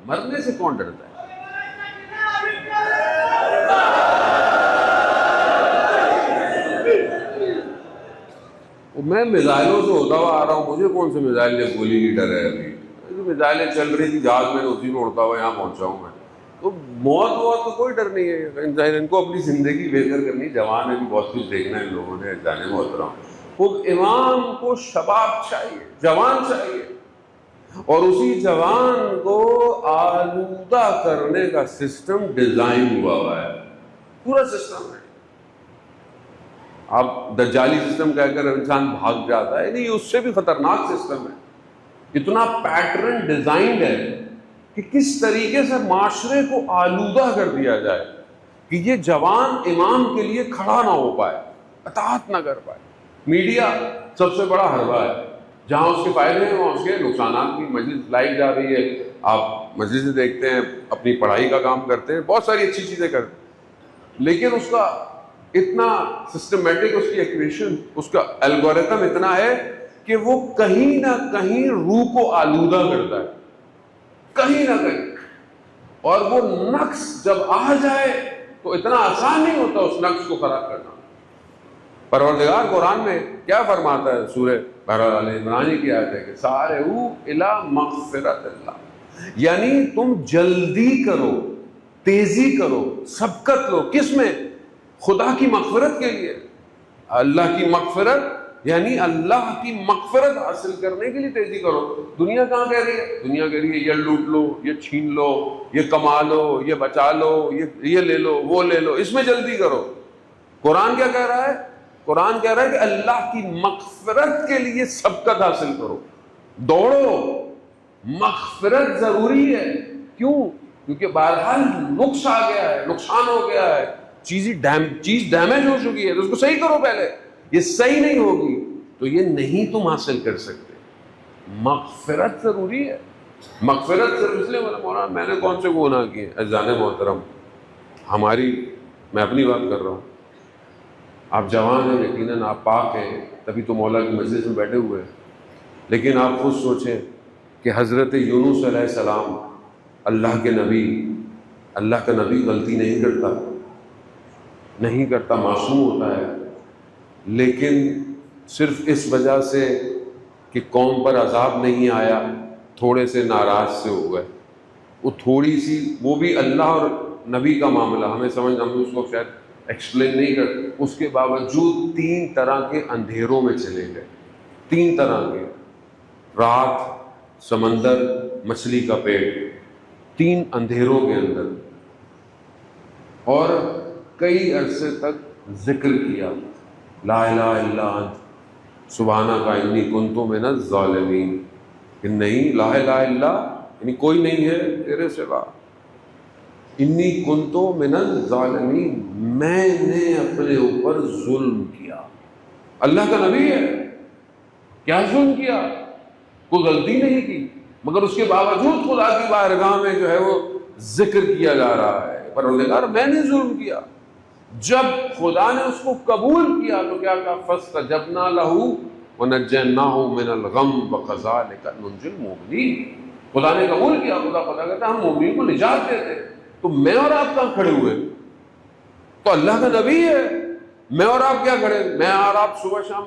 مرنے سے کون ڈرتا ہے؟ میزائلوں سے ہوتا ہوا آ رہا ہوں، مجھے کون سے میزائل یا گولی کی ڈر ہے؟ ابھی میزائلیں چل رہی تھی جہاز میں، اسی میں اڑتا ہوا یہاں پہنچا ہوں میں، تو موت کا کوئی ڈر نہیں ہے. ان کو اپنی زندگی بہتر کرنی. جوان ہے بھی بہت کچھ دیکھنا ہے ان لوگوں نے، جانے محترم. وہ امام کو شباب چاہیے، جوان چاہیے، اور اسی جوان کو آلودہ کرنے کا سسٹم ڈیزائن ہوا ہے، پورا سسٹم ہے. آپ دجالی سسٹم کہہ کر انسان بھاگ جاتا ہے، نہیں، اس سے بھی خطرناک سسٹم ہے. اتنا پیٹرن ڈیزائنڈ ہے کہ کس طریقے سے معاشرے کو آلودہ کر دیا جائے کہ یہ جوان امام کے لیے کھڑا نہ ہو پائے، اطاعت نہ کر پائے. میڈیا سب سے بڑا حربہ ہے، جہاں اس کے فائدے ہیں وہاں اس کے نقصانات بھی. مجلس لائیو جا رہی ہے، آپ مجلس دیکھتے ہیں، اپنی پڑھائی کا کام کرتے ہیں، بہت ساری اچھی چیزیں کرتے ہیں، لیکن اس کا اتنا سسٹمیٹک، اس کی ایکویشن، اس کا الگوریتم اتنا ہے کہ وہ کہیں نہ کہیں روح کو آلودہ کرتا ہے، کہیں نہ کہیں. اور وہ نقص جب آ جائے تو اتنا آسان نہیں ہوتا اس نقص کو خراب کرنا. پروردگار قرآن میں کیا فرماتا ہے؟ سورہ بہرحال آل عمران کی آیت ہے کہ سارعوا الی مغفرۃ اللہ، یعنی تم جلدی کرو، تیزی کرو، سبقت لو. کس میں؟ خدا کی مغفرت کے لیے. اللہ کی مغفرت یعنی اللہ کی مغفرت حاصل کرنے کے لیے تیزی کرو. دنیا کہاں کہہ رہی ہے؟ دنیا کہہ رہی ہے یہ لوٹ لو، یہ چھین لو، یہ کما لو، یہ بچا لو، یہ لے لو، وہ لے لو، اس میں جلدی کرو. قرآن کیا کہہ رہا ہے؟ قرآن کہہ رہا ہے کہ اللہ کی مغفرت کے لیے سبقت حاصل کرو، دوڑو. مغفرت ضروری ہے. کیوں؟ کیونکہ بہرحال نقص آ گیا ہے، نقصان ہو گیا ہے، چیز ڈیمیج ہو چکی ہے، تو اس کو صحیح کرو. پہلے یہ صحیح نہیں ہوگی تو یہ نہیں تم حاصل کر سکتے. مغفرت ضروری ہے. مغفرت صرف اس لیے مولانا میں نے کون سے گناہ کیے؟ عزیزان محترم، میں اپنی بات کر رہا ہوں. آپ جوان ہیں، یقیناً آپ پاک ہیں، تبھی تو مولا کی مجلس میں بیٹھے ہوئے ہیں. لیکن آپ خود سوچیں کہ حضرت یونس علیہ السلام، اللہ کے نبی، اللہ کا نبی غلطی نہیں کرتا، معصوم ہوتا ہے، لیکن صرف اس وجہ سے کہ قوم پر عذاب نہیں آیا، تھوڑے سے ناراض سے ہو گئے. وہ تھوڑی سی، وہ بھی اللہ اور نبی کا معاملہ ہم اس کو شاید ایکسپلین نہیں کرتے. اس کے باوجود 3 طرح کے اندھیروں میں چلے گئے. 3 طرح کے، رات، سمندر، مچھلی کا پیٹ، 3 اندھیروں کے اندر. اور کئی عرصے تک ذکر کیا، لا الہ الا انت سبحانک انی کنت من الظالمین، کہ نہیں، لا الہ الا یعنی کوئی نہیں ہے تیرے سوا، انی کنت من الظالمین، میں نے اپنے اوپر ظلم کیا. اللہ کا نبی ہے، کیا ظلم کیا؟ کوئی غلطی نہیں کی، مگر اس کے باوجود خدا کی بارگاہ میں جو ہے وہ ذکر کیا جا رہا ہے، پروردگار میں نے ظلم کیا. جب خدا نے اس کو قبول کیا تو کیا کہا؟ فاستجبنا له ونجیناہ من الغم وکذالک ننجی المؤمنین. خدا نے قبول کیا. خدا کہتا ہم مومنین کو نجات دیتے. تو میں اور آپ کہاں کھڑے ہوئے؟ تو اللہ کا نبی ہے، میں اور آپ کیا کھڑے؟ میں اور آپ صبح شام،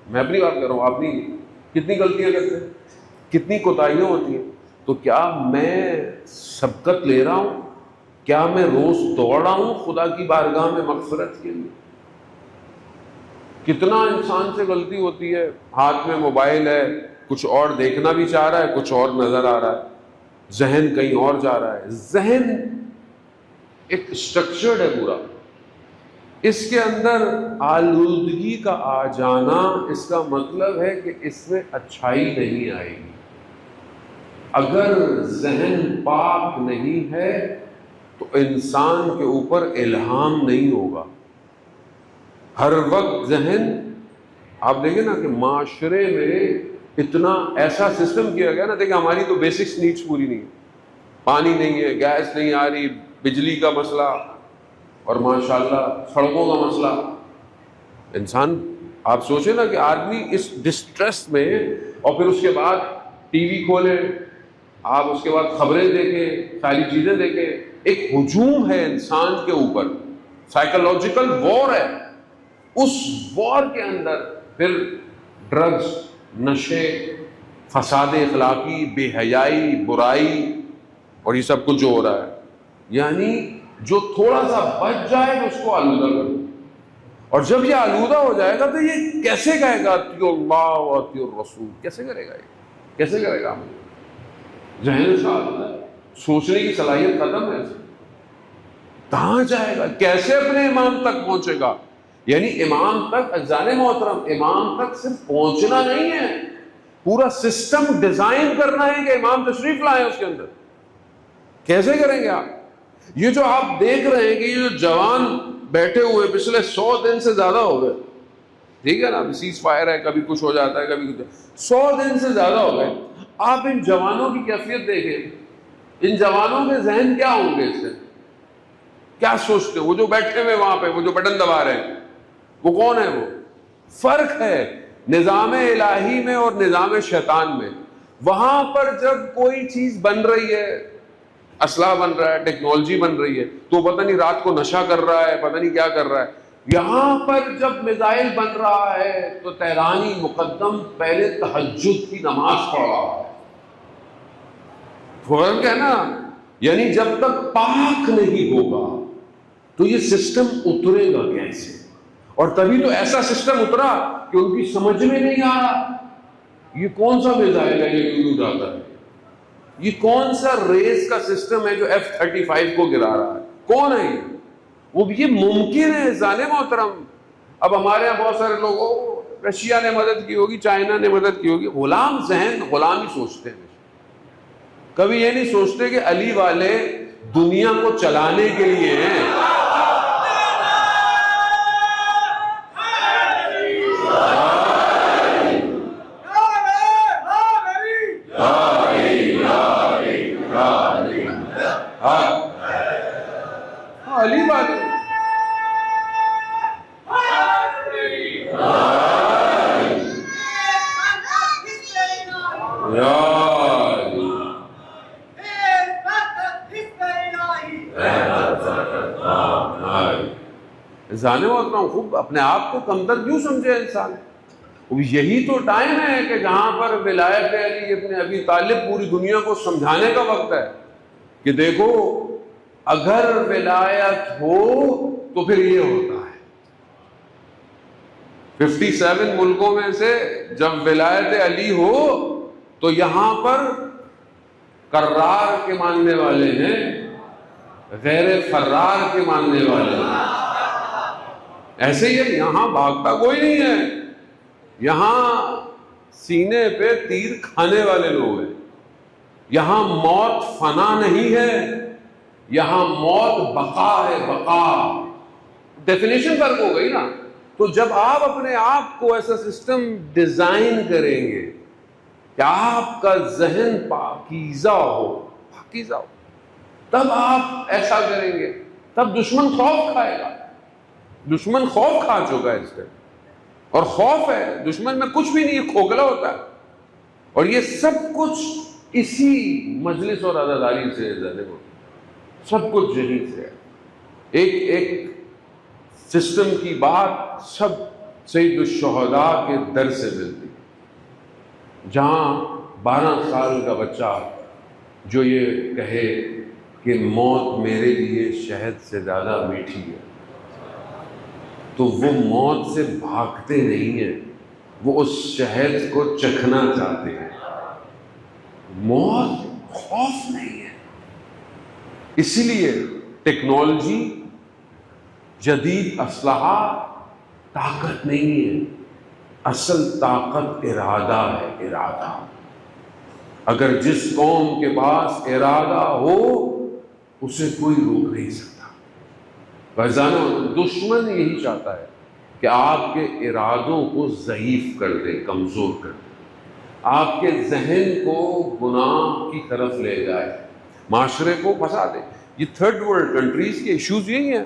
میں اپنی بات کر رہا ہوں، آپ نہیں، کتنی غلطیاں کرتے ہیں، کتنی کوتاہیاں ہوتی ہیں. تو کیا میں سبقت لے رہا ہوں؟ کیا میں روز دوڑ رہا ہوں خدا کی بارگاہ میں مغفرت کے لیے؟ کتنا انسان سے غلطی ہوتی ہے. ہاتھ میں موبائل ہے، کچھ اور دیکھنا بھی چاہ رہا ہے، کچھ اور نظر آ رہا ہے، ذہن کہیں اور جا رہا ہے. ذہن ایک اسٹرکچرڈ ہے پورا، اس کے اندر آلودگی کا آ جانا، اس کا مطلب ہے کہ اس میں اچھائی نہیں آئے گی. اگر ذہن پاک نہیں ہے تو انسان کے اوپر الہام نہیں ہوگا. ہر وقت ذہن، آپ دیکھیں نا کہ معاشرے میں اتنا ایسا سسٹم کیا گیا نا، دیکھیں ہماری تو بیسکس نیڈس پوری نہیں ہے، پانی نہیں ہے، گیس نہیں آ رہی، بجلی کا مسئلہ، اور ماشاءاللہ سڑکوں کا مسئلہ. انسان، آپ سوچیں نا کہ آدمی اس ڈسٹریس میں، اور پھر اس کے بعد ٹی وی کھولیں آپ، اس کے بعد خبریں دیکھیں، ساری چیزیں دیکھیں. ایک ہجوم ہے انسان کے اوپر، سائیکولوجیکل وار ہے. اس وار کے اندر پھر ڈرگز، نشے، فساد اخلاقی، بے حیائی، برائی، اور یہ سب کچھ جو ہو رہا ہے، یعنی جو تھوڑا سا بچ جائے اس کو آلودہ کرو. اور جب یہ آلودہ ہو جائے گا تو یہ کیسے کہے گا اطیعوا اللہ و اطیعوا الرسول؟ کیسے کرے گا؟ یہ کیسے کرے گا؟ ذہن سے آلودہ ہے، سوچنے کی صلاحیت ختم ہے. کہاں جائے گا؟ کیسے اپنے امام تک پہنچے گا؟ یعنی امام تک، اذان محترم، امام تک صرف پہنچنا نہیں ہے، پورا سسٹم ڈیزائن کرنا ہے کہ امام تشریف لائیں اس کے اندر. کیسے کریں گے آپ؟ یہ جو آپ دیکھ رہے ہیں کہ یہ جو جوان بیٹھے ہوئے پچھلے 100 دن سے زیادہ ہو گئے، ٹھیک ہے نا، سیز فائر ہے، کبھی کچھ ہو جاتا ہے، کبھی کچھ، 100 دن سے زیادہ ہو گئے. آپ ان جوانوں کی کیفیت دیکھیں، ان جوانوں کے ذہن کیا ہوں گے؟ اس سے کیا سوچتے ہیں؟ وہ جو بیٹھے ہوئے وہاں پہ، وہ جو بٹن دبا رہے ہیں، وہ کون ہے؟ وہ فرق ہے نظام الہی میں اور نظام شیطان میں. وہاں پر جب کوئی چیز بن رہی ہے، اسلحہ بن رہا ہے، ٹیکنالوجی بن رہی ہے، تو پتہ نہیں رات کو نشہ کر رہا ہے، پتہ نہیں کیا کر رہا ہے. یہاں پر جب میزائل بن رہا ہے تو تہرانی مقدم پہلے تہجد کی نماز پڑھ رہا ہے. فرق ہے نا. یعنی جب تک پاک نہیں ہوگا تو یہ سسٹم اترے گا کیسے؟ اور تبھی تو ایسا سسٹم اترا کہ ان کی سمجھ میں نہیں آ رہا یہ کون سا میزائل ہے یہ کیوں اڑاتا ہے، یہ کون سا ریس کا سسٹم ہے جو F-35 کو گرا رہا ہے، کون ہے یہ؟ وہ یہ ممکن ہے ظالم محترم. اب ہمارے یہاں بہت سارے لوگ، رشیا نے مدد کی ہوگی، چائنا نے مدد کی ہوگی، غلام ذہن، غلام ہی سوچتے ہیں. کبھی یہ نہیں سوچتے کہ علی والے دنیا کو چلانے کے لیے ہیں. علی والے جانے ہوتا ہوں خوب اپنے آپ کو کمتر کیوں سمجھے انسان. یہی تو ٹائم ہے کہ جہاں پر ولایت علی ابن ابی طالب پوری دنیا کو سمجھانے کا وقت ہے کہ دیکھو اگر ولایت ہو تو پھر یہ ہوتا ہے. 57 ملکوں میں سے جب ولایت علی ہو تو یہاں پر کرار کے ماننے والے ہیں، غیر فرار کے ماننے والے ہیں. ایسے ہی ہے، یہاں بھاگتا کوئی نہیں ہے، یہاں سینے پہ تیر کھانے والے لوگ ہیں. یہاں موت فنا نہیں ہے، یہاں موت بقا ہے، بقا. ڈیفینیشن فرق ہو گئی نا. تو جب آپ اپنے آپ کو ایسا سسٹم ڈیزائن کریں گے کہ آپ کا ذہن پاکیزہ ہو، تب آپ ایسا کریں گے، تب دشمن خوف کھائے گا. دشمن خوف کھا چکا ہے اس سے، اور خوف ہے دشمن میں کچھ بھی نہیں، کھوکھلا ہوتا ہے. اور یہ سب کچھ اسی مجلس اور عزاداری سے ہے، سب کچھ یہیں سے ہے. ایک سسٹم کی بات سب سید الشہداء کے در سے ملتی، جہاں 12 سال کا بچہ جو یہ کہے کہ موت میرے لیے شہد سے زیادہ میٹھی ہے، تو وہ موت سے بھاگتے نہیں ہیں، وہ اس شہد کو چکھنا چاہتے ہیں. موت خوف نہیں ہے. اسی لیے ٹیکنالوجی، جدید اسلحہ طاقت نہیں ہے، اصل طاقت ارادہ ہے. ارادہ. اگر جس قوم کے پاس ارادہ ہو اسے کوئی روک نہیں سکتا. بھائیزانو، دشمن یہی چاہتا ہے کہ آپ کے ارادوں کو ضعیف کر دے، کمزور کر دے، آپ کے ذہن کو گناہ کی طرف لے جائے، معاشرے کو پھنسا دے. یہ تھرڈ ورلڈ کنٹریز کے ایشوز یہی ہیں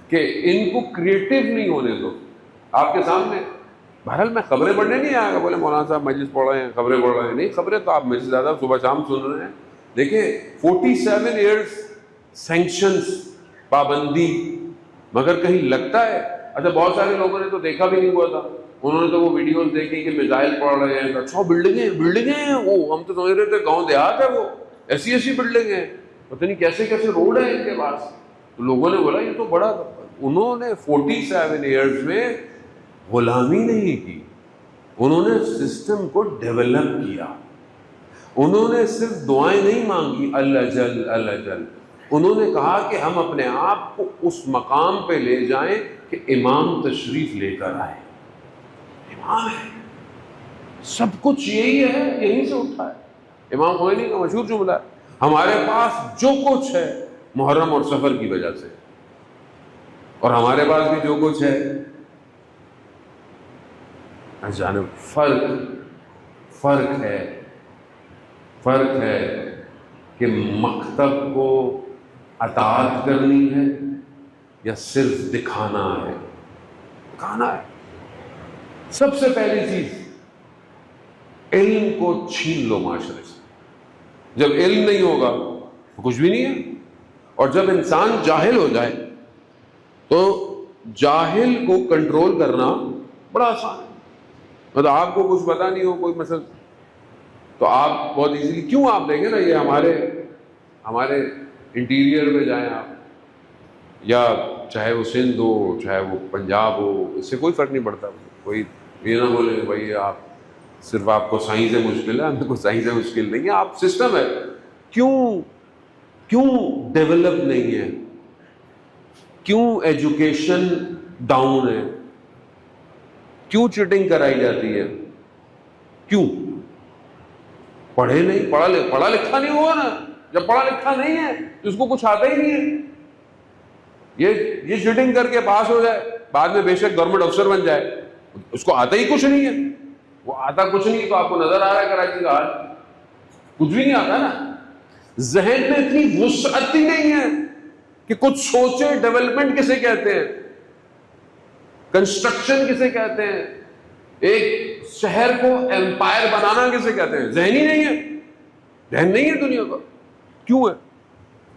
کہ ان کو کریٹو نہیں ہونے دو. آپ کے سامنے بہرحال میں خبریں پڑھنے نہیں آیا گا بولے مولانا صاحب مجلس پڑھ رہے ہیں، خبریں پڑھ رہے ہیں. نہیں، خبریں تو آپ میرے سے زیادہ صبح شام سن رہے ہیں. دیکھیں 47 ایئرز سینکشنز، پابندی، مگر کہیں لگتا ہے؟ اچھا بہت سارے لوگوں نے تو دیکھا بھی نہیں ہوا تھا، انہوں نے تو وہ ویڈیوز دیکھی کہ میزائل پڑ رہے ہیں، اچھا بلڈنگیں ہیں، وہ ہم تو سمجھ رہے تھے گاؤں دیہات ہے، وہ ایسی بلڈنگ ہیں، پتہ نہیں کیسے روڈ ہیں ان کے پاس. تو لوگوں نے بولا یہ تو بڑا. انہوں نے 47 ایئرز میں غلامی نہیں کی، انہوں نے سسٹم کو ڈیولپ کیا. انہوں نے صرف دعائیں نہیں مانگی اللہ جل، انہوں نے کہا کہ ہم اپنے آپ کو اس مقام پہ لے جائیں کہ امام تشریف لے کر آئے. امام ہے، سب کچھ یہی ہے، یہیں سے اٹھا ہے. امام خمینی کا مشہور جملہ ہے، ہمارے پاس جو کچھ ہے محرم اور سفر کی وجہ سے، اور ہمارے پاس بھی جو کچھ ہے جانب فرق ہے کہ مکتب کو اطاعت کرنی ہے یا صرف دکھانا ہے. سب سے پہلی چیز علم کو چھین لو معاشرے سے. جب علم نہیں ہوگا تو کچھ بھی نہیں ہے. اور جب انسان جاہل ہو جائے تو جاہل کو کنٹرول کرنا بڑا آسان ہے. مطلب آپ کو کچھ پتا نہیں ہو کوئی مثلا، تو آپ بہت ایزیلی، کیوں آپ دیکھیں نا یہ ہمارے انٹیریئر میں جائیں آپ، یا چاہے وہ سندھ ہو چاہے وہ پنجاب ہو، اس سے کوئی فرق نہیں پڑتا. کوئی یہ نہ بولے بھائی آپ صرف آپ کو سائنس سے مشکل ہے، ہمیں کو سائنس سے مشکل نہیں ہے. آپ سسٹم ہے، کیوں ڈیولپ نہیں ہے، کیوں ایجوکیشن ڈاؤن ہے، کیوں چیٹنگ کرائی جاتی ہے، کیوں؟ پڑھا لکھا نہیں ہوا نا. جب پڑھا لکھا نہیں ہے تو اس کو کچھ آتا ہی نہیں ہے. یہ چیٹنگ کر کے پاس ہو جائے، بعد میں بے شک گورنمنٹ افسر بن جائے، اس کو آتا ہی کچھ نہیں ہے. وہ آتا کچھ نہیں تو آپ کو نظر آ رہا ہے کراچی کا حال، کچھ بھی نہیں آتا نا. ذہن میں اتنی وسعت ہی نہیں ہے کہ کچھ سوچے. ڈیولپمنٹ کسے کہتے ہیں، کنسٹرکشن کسے کہتے ہیں، ایک شہر کو ایمپائر بنانا کسے کہتے ہیں. ذہن ہی نہیں ہے، ذہن نہیں ہے دنیا کا. کیوں ہے؟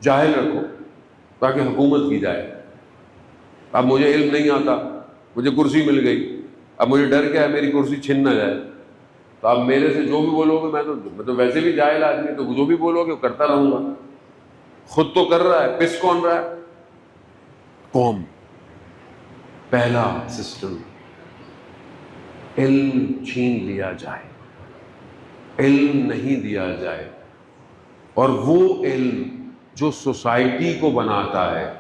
جاہل رکھو تاکہ حکومت کی جائے. اب مجھے علم نہیں آتا، مجھے کرسی مل گئی، اب مجھے ڈر کیا ہے میری کرسی چھن نہ جائے. تو اب میرے سے جو بھی بولو گے، میں تو ویسے بھی جاہل آدمی، تو جو بھی بولو گے کرتا رہوں گا. خود تو کر رہا ہے، پس کون رہا ہے؟ قوم. پہلا سسٹم، علم چھین لیا جائے، علم نہیں دیا جائے. اور وہ علم جو سوسائٹی کو بناتا ہے،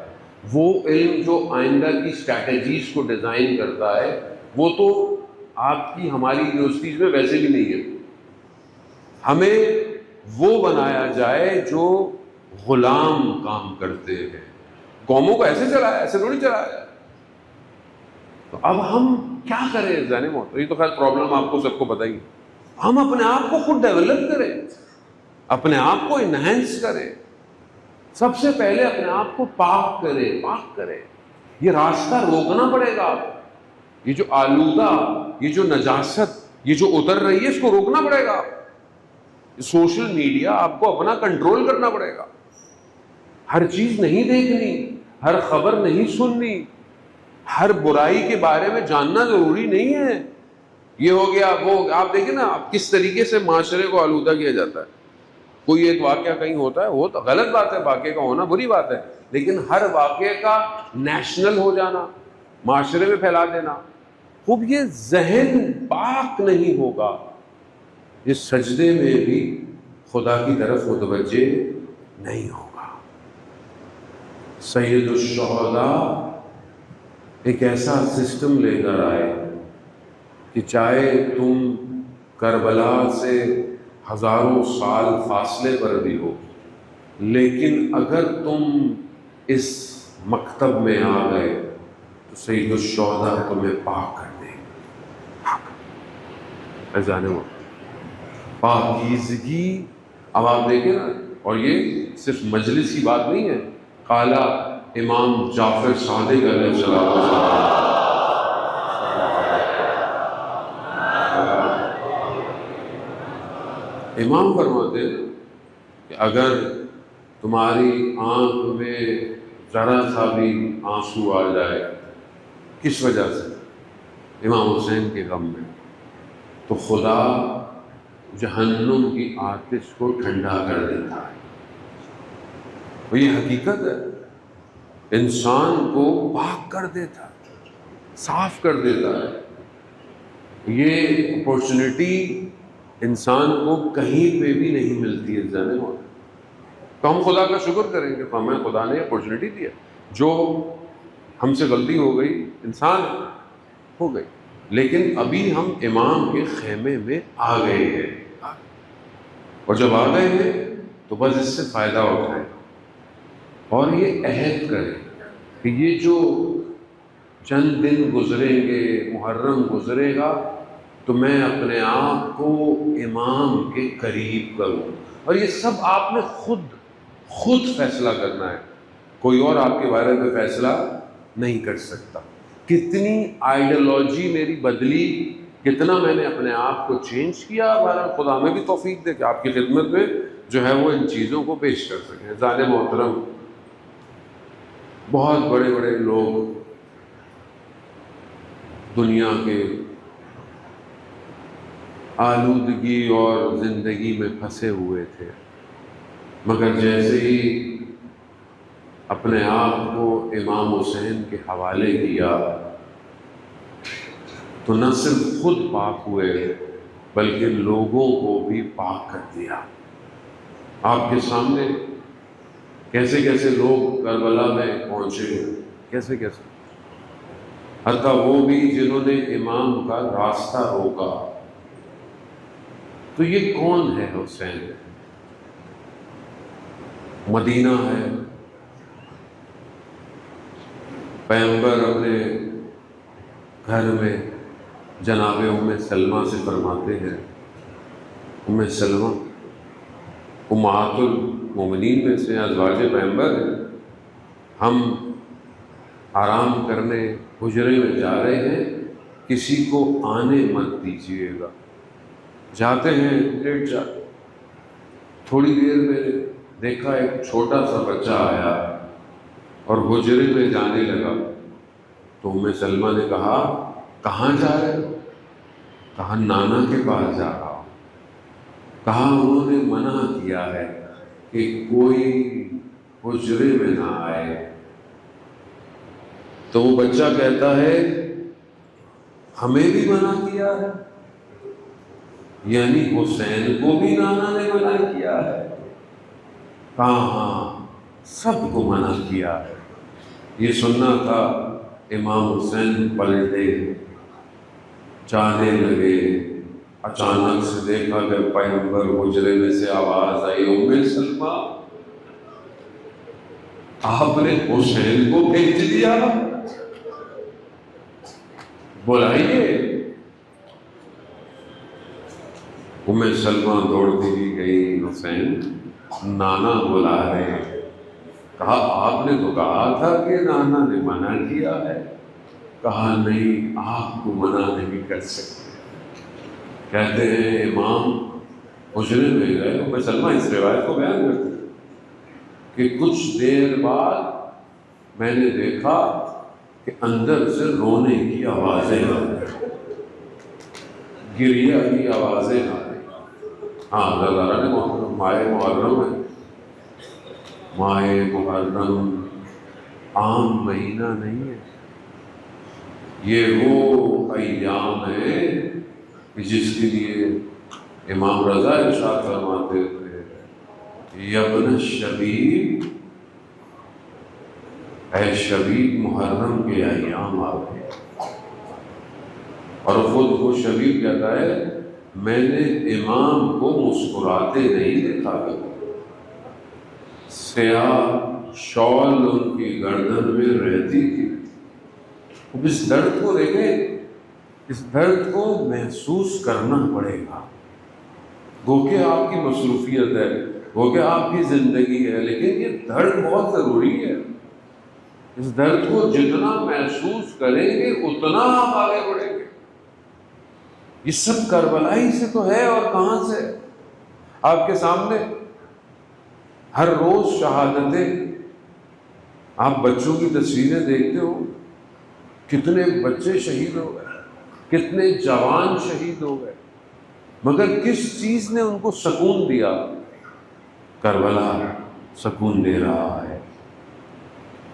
وہ علم جو آئندہ کی اسٹریٹجیز کو ڈیزائن کرتا ہے، وہ تو آپ کی ہماری یونیورسٹیز میں ویسے بھی نہیں ہے. ہمیں وہ بنایا جائے جو غلام کام کرتے ہیں. قوموں کو ایسے چلایا، ایسے تھوڑی چلایا جائے. تو اب ہم کیا کریں جانے موت؟ یہ تو خیر پرابلم آپ کو سب کو پتہ ہی. ہم اپنے آپ کو خود ڈیولپ کریں، اپنے آپ کو انہینس کریں. سب سے پہلے اپنے آپ کو پاک کریں. یہ راستہ روکنا پڑے گا. یہ جو آلودہ، یہ جو نجاست، یہ جو اتر رہی ہے، اس کو روکنا پڑے گا. سوشل میڈیا آپ کو اپنا کنٹرول کرنا پڑے گا. ہر چیز نہیں دیکھنی، ہر خبر نہیں سننی، ہر برائی کے بارے میں جاننا ضروری نہیں ہے. یہ ہو گیا وہ، آپ دیکھیں نا آپ کس طریقے سے معاشرے کو آلودہ کیا جاتا ہے. کوئی ایک واقعہ کہیں ہوتا ہے، وہ تو غلط بات ہے، واقعے کا ہونا بری بات ہے، لیکن ہر واقعے کا نیشنل ہو جانا، معاشرے میں پھیلا دینا، خوب یہ ذہن پاک نہیں ہوگا، اس سجدے میں بھی خدا کی طرف متوجہ نہیں ہوگا. سید الشہداء ایک ایسا سسٹم لے کر آئے کہ چاہے تم کربلا سے ہزاروں سال فاصلے پر بھی ہو، لیکن اگر تم اس مکتب میں آ گئے تو سید الشہداء تمہیں پاک کر دیں. ایزانے وہ پاکیزگی. اب آپ دیکھیں نا، اور یہ صرف مجلس کی بات نہیں ہے. قالا امام جعفر صادق علیہ السلام، امام فرماتے ہیں کہ اگر تمہاری آنکھ میں ذرا سا بھی آنسو آ جائے، کس وجہ سے؟ امام حسین کے غم میں، تو خدا جہنم کی آتش کو ٹھنڈا کر دیتا ہے۔ اور یہ حقیقت ہے، انسان کو پاک کر دیتا ہے، صاف کر دیتا ہے۔ یہ اپورچونٹی انسان کو کہیں پہ بھی نہیں ملتی ہے زندگی میں۔ تو ہم خدا کا شکر کریں گے، تو ہمیں خدا نے اپورچونٹی دیا۔ جو ہم سے غلطی ہو گئی، انسان ہو گئی، لیکن ابھی ہم امام کے خیمے میں آ گئے ہیں، اور جب آ گئے ہیں تو بس اس سے فائدہ اٹھائیں اور یہ عہد کریں کہ یہ جو چند دن گزریں گے، محرم گزرے گا، تو میں اپنے آپ کو امام کے قریب کروں۔ اور یہ سب آپ نے خود فیصلہ کرنا ہے، کوئی اور آپ کے بارے میں فیصلہ نہیں کر سکتا۔ کتنی آئیڈیالوجی میری بدلی، کتنا میں نے اپنے آپ کو چینج کیا، بہرحال خدا میں بھی توفیق دے کہ آپ کی خدمت میں جو ہے وہ ان چیزوں کو پیش کر سکیں۔ ظالم محترم، بہت بڑے بڑے لوگ دنیا کے آلودگی اور زندگی میں پھنسے ہوئے تھے، مگر جیسے ہی اپنے آپ کو امام حسین کے حوالے کیا تو نہ صرف خود پاک ہوئے بلکہ لوگوں کو بھی پاک کر دیا۔ آپ کے سامنے کیسے کیسے لوگ کربلا میں پہنچے، کیسے کیسے، حتیٰ وہ بھی جنہوں نے امام کا راستہ روکا۔ تو یہ کون ہے حسین؟ مدینہ ہے، پیغمبر اپنے گھر میں جناب ام سلمہ سے فرماتے ہیں، ام سلمہ امہات المومنین میں سے ازواج پیغمبر ہیں، ہم آرام کرنے حجرے میں جا رہے ہیں، کسی کو آنے مت دیجیے گا۔ جاتے ہیں، لیٹ جاتے، تھوڑی دیر میں دیکھا ایک چھوٹا سا بچہ آیا اور حجرے میں جانے لگا، تو ام سلمہ نے کہا کہاں جا رہے ہو؟ کہا نانا کے پاس جا رہا ہوں۔ کہا انہوں نے منع کیا ہے کہ کوئی حجرے میں نہ آئے۔ تو وہ بچہ کہتا ہے ہمیں بھی منع کیا ہے، یعنی حسین کو بھی نانا نے منع کیا ہے؟ کہا ہاں، سب کو منع کیا ہے۔ یہ سننا تھا، امام حسین پلٹے، جانے لگے، اچانک سے دیکھا کہ پیغمبر حجرے میں سے آواز آئی، ام سلمہ آپ نے حسین کو بھیج دیا، بلائیے۔ ام سلمہ دوڑتی ہوئی گئی، حسین نانا بلا رہے ہیں۔ کہا آپ نے تو کہا تھا کہ نانا نے منع کیا ہے۔ کہا نہیں، آپ کو منع نہیں کر سکتے۔ کہتے ہیں امام حجرے میں گئے، ام سلمہ اس روایت کو بیان کرتے ہیں کہ کچھ دیر بعد میں نے دیکھا کہ اندر سے رونے کی آوازیں آ رہی، گریہ کی آوازیں آ رہی۔ ہاں، اللہ تعالیٰ نے ماہ محرم ہے، ماہ محرم عام مہینہ نہیں ہے، یہ وہ ایام ہے کہ جس کے لیے امام رضا ارشاد فرماتے تھے، یبن شبیب، اے شبیب محرم کے ایام آ گئے۔ اور خود وہ شبیب کہتا ہے میں نے امام کو مسکراتے نہیں دیکھا کبھی۔ سیاہ شال ان کی گردن میں رہتی تھی۔ اب اس درد کو دیکھیں، اس درد کو محسوس کرنا پڑے گا۔ گو کہ آپ کی مصروفیت ہے، گو کہ آپ کی زندگی ہے، لیکن یہ درد بہت ضروری ہے۔ اس درد کو جتنا محسوس کریں گے اتنا آپ آگے بڑھیں گے۔ یہ سب کربلائی سے تو ہے، اور کہاں سے؟ آپ کے سامنے ہر روز شہادتیں، آپ بچوں کی تصویریں دیکھتے ہو، کتنے بچے شہید ہو گئے، کتنے جوان شہید ہو گئے، مگر کس چیز نے ان کو سکون دیا؟ کربلا سکون دے رہا ہے۔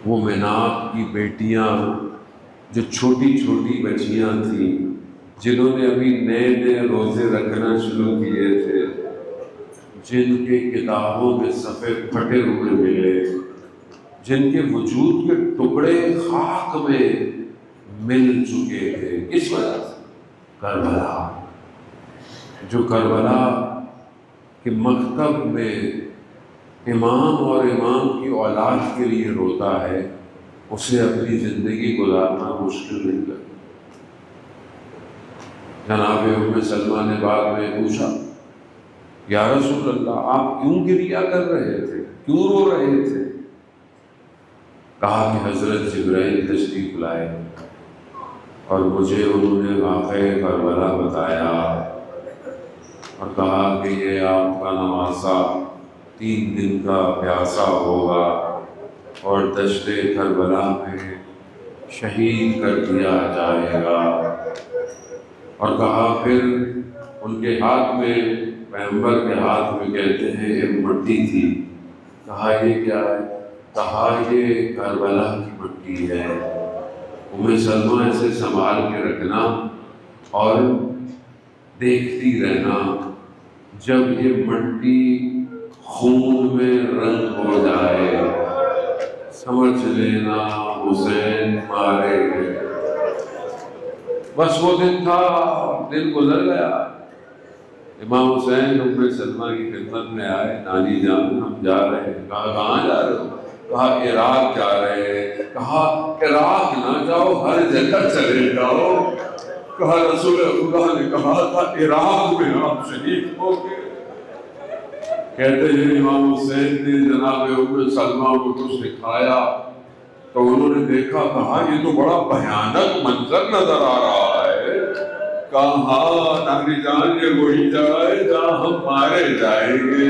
وہ میناب کی بیٹیاں جو چھوٹی چھوٹی بچیاں تھیں، جنہوں نے ابھی نئے نئے روزے رکھنا شروع کیے تھے، جن کے کتابوں کے صفحے پھٹے ہوئے ملے، جن کے وجود کے ٹکڑے خاک میں مل چکے تھے، کس وجہ سے؟ کربلا۔ جو کربلا کے مکتب میں امام اور امام کی اولاد کے لیے روتا ہے، اسے اپنی زندگی گزارنا مشکل نہیں لگتا۔ جناب ام سلمہ نے بعد میں پوچھا، یا رسول اللہ، آپ کیوں گریہ کر رہے تھے، کیوں رو رہے تھے؟ کہا کہ حضرت جبرائیل تشریف لائے اور مجھے انہوں نے واقعہ کربلا بتایا اور کہا کہ یہ آپ کا نواسہ 3 دن کا پیاسا ہوگا اور دشت کربلا میں شہید کر دیا جائے گا۔ اور کہا پھر ان کے ہاتھ میں، پیغمبر کے ہاتھ میں کہتے ہیں ایک مٹی تھی، کہا یہ کیا ہے؟ کہا یہ کربلا کی مٹی ہے۔ ام سلمہ اسے سنبھال کے رکھنا اور دیکھتی رہنا، جب یہ مٹی خون میں رنگ ہو جائے سمجھ لینا حسین مارے گئے۔ بس وہ دن تھا، دن گزر گیا۔ امام حسین ام سلمہ کی خدمت میں آئے، نانی جان ہم جا رہے ہیں۔ کہا کہاں جا رہے ہو؟ کہا عراق جا رہے ہیں۔ کہا عراق نہ جاؤ، ہر جگہ چلے جاؤ۔ کہا رسول اللہ نے کہا تھا عراق میں آپ شہید ہو گئے۔ کہتے ہیں امام حسین نے جناب ام سلمہ کو کچھ دکھایا تو انہوں نے دیکھا، کہا یہ تو بڑا بھیانک منظر نظر آ رہا ہے۔ کہا ہاں نانی جان، یہ وہی جگہ ہے جہاں ہم مارے جائیں گے۔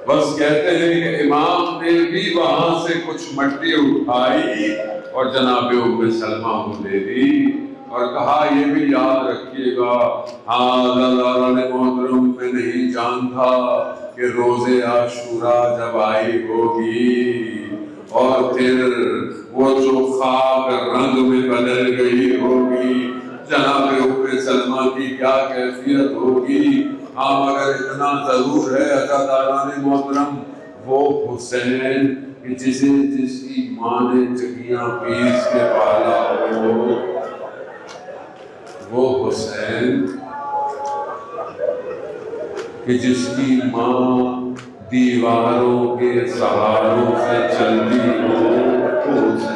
بس کہتے ہیں کہ امام نے بھی وہاں سے کچھ مٹی اٹھائی اور جناب ام سلمہ کو دے دی اور کہا یہ بھی یاد رکھیے گا، ہاں محترم میں نہیں جانتا کہ روز عاشورہ جب آئی ہوگی اور پھر وہ جو خاک رنگ میں بدل گئی ہوگی، جناب ام سلمہ کی کیا کیفیت ہوگی۔ ہاں مگر اتنا ضرور ہے عزاداران محترم، وہ حسین کہ جس کی ماں نے چکیاں پیس کے پالا ہو، وہ حسین کہ جس کی ماں دیواروں کے سہاروں سے چلتی ہو، وہ حسین۔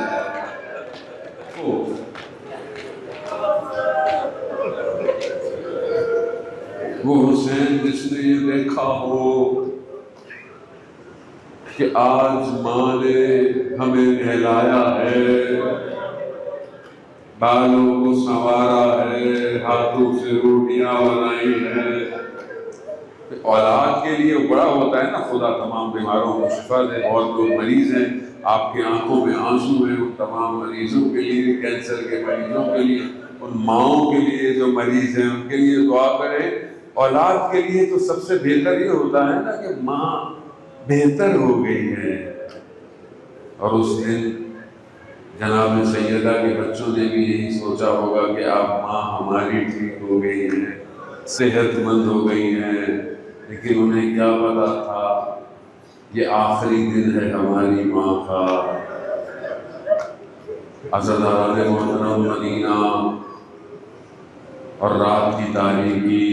وہ حسین جس نے یہ دیکھا ہو کہ آج ماں نے ہمیں نہلایا ہے، بالوں کو سنوارا ہے، ہاتھوں سے روٹیاں بنائی ہے۔ اولاد کے لیے بڑا ہوتا ہے نا، خدا تمام بیماروں کو شفا دے۔ بہت لوگ مریض ہیں، آپ کی آنکھوں میں آنسو ہیں، ان تمام مریضوں کے لیے، کینسر کے مریضوں کے لیے، ان ماؤں کے لیے جو مریض ہیں ان کے لیے دعا کریں۔ اولاد کے لیے تو سب سے بہتر یہ ہوتا ہے نا کہ ماں بہتر ہو گئی ہے۔ اور اس دن جناب سیدہ کے بچوں نے بھی یہی سوچا ہوگا کہ اب ماں ہماری ٹھیک ہو گئی ہے، صحت مند ہو گئی ہیں، لیکن انہیں کیا پتا تھا یہ آخری دن ہے ہماری ماں کا۔ عزاداران محترم، مدینہ اور رات کی تاریکی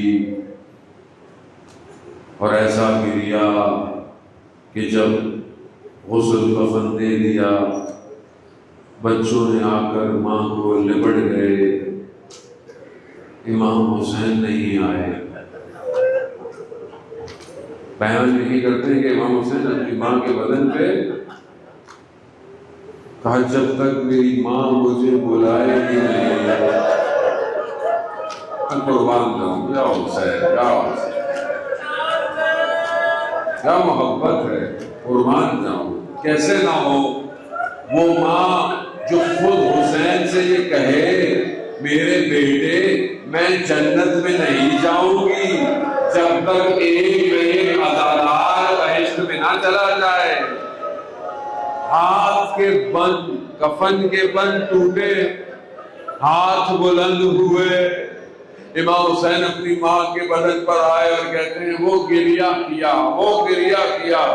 اور ایسا گریا کہ جب غسل کفن دے دیا، بچوں نے آ کر ماں کو لپٹ گئے، امام حسین نہیں آئے۔ بیان یہی کرتے ہیں کہ امام حسین اپنی ماں کے بدن پہ کہا جب تک میری ماں مجھے بلائے گی نہیں میں قربان جاؤں۔ یا حسین، یا حسین، کیا محبت ہے، قربان جاؤں۔ کیسے نہ ہو وہ ماں جو خود حسین سے یہ کہے میرے بیٹے میں جنت میں نہیں جاؤں گی جب تک ایک نہ ایک عزادار بہشت میں نہ چلا جائے۔ ہاتھ کے بند، کفن کے بند ٹوٹے، ہاتھ بلند ہوئے، امام حسین اپنی ماں کے بدن پر آئے اور کہتے ہیں وہ گریہ کیا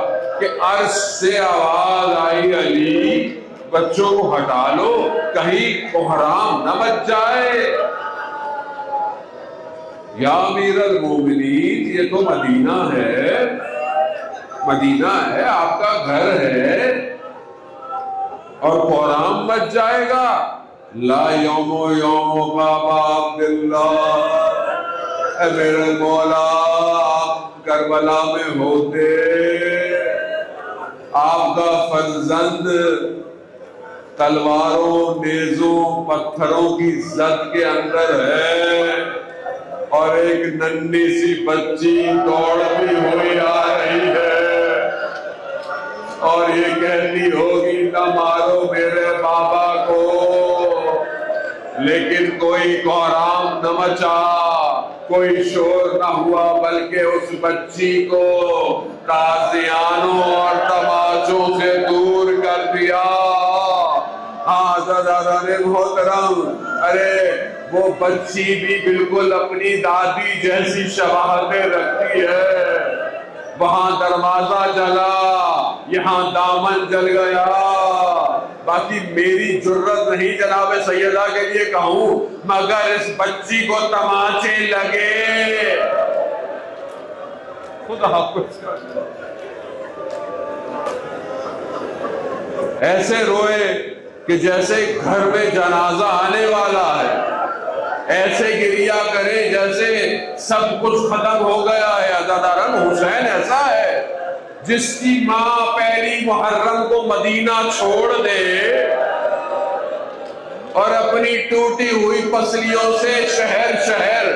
کہ عرش سے آواز آئی علی بچوں کو ہٹا لو کہیں محرام نہ بچ جائے۔ یا امیر المومنین یہ تو مدینہ ہے آپ کا گھر ہے اور محرام بچ جائے گا۔ لا یوم بابا عبداللہ، اے میرے مولا آپ کربلا میں ہوتے، آپ کا فرزند تلواروں نیزوں پتھروں کی زد کے اندر ہے اور ایک ننھی سی بچی دوڑتی ہوئی آ رہی ہے اور یہ کہتی ہوگی نہ مارو میرے بابا کو، لیکن کوئی کوہرام نہ مچا، کوئی شور نہ ہوا، بلکہ اس بچی کو تازیانوں اور تماشوں سے دور کر دیا۔ ہاں عزیزان محترم، ارے وہ بچی بھی بالکل اپنی دادی جیسی شباہتیں رکھتی ہے۔ وہاں دروازہ جلا، یہاں دامن جل گیا، باقی میری جرت نہیں جناب سیدہ کے لیے کہوں مگر اس بچی کو تماچے لگے۔ خدا حافظ ایسے روئے کہ جیسے گھر میں جنازہ آنے والا ہے، ایسے گریہ کرے جیسے سب کچھ ختم ہو گیا ہے۔ عزاداران حسین ایسا ہے جس کی ماں پہلی محرم کو مدینہ چھوڑ دے اور اپنی ٹوٹی ہوئی پسلیوں سے شہر شہر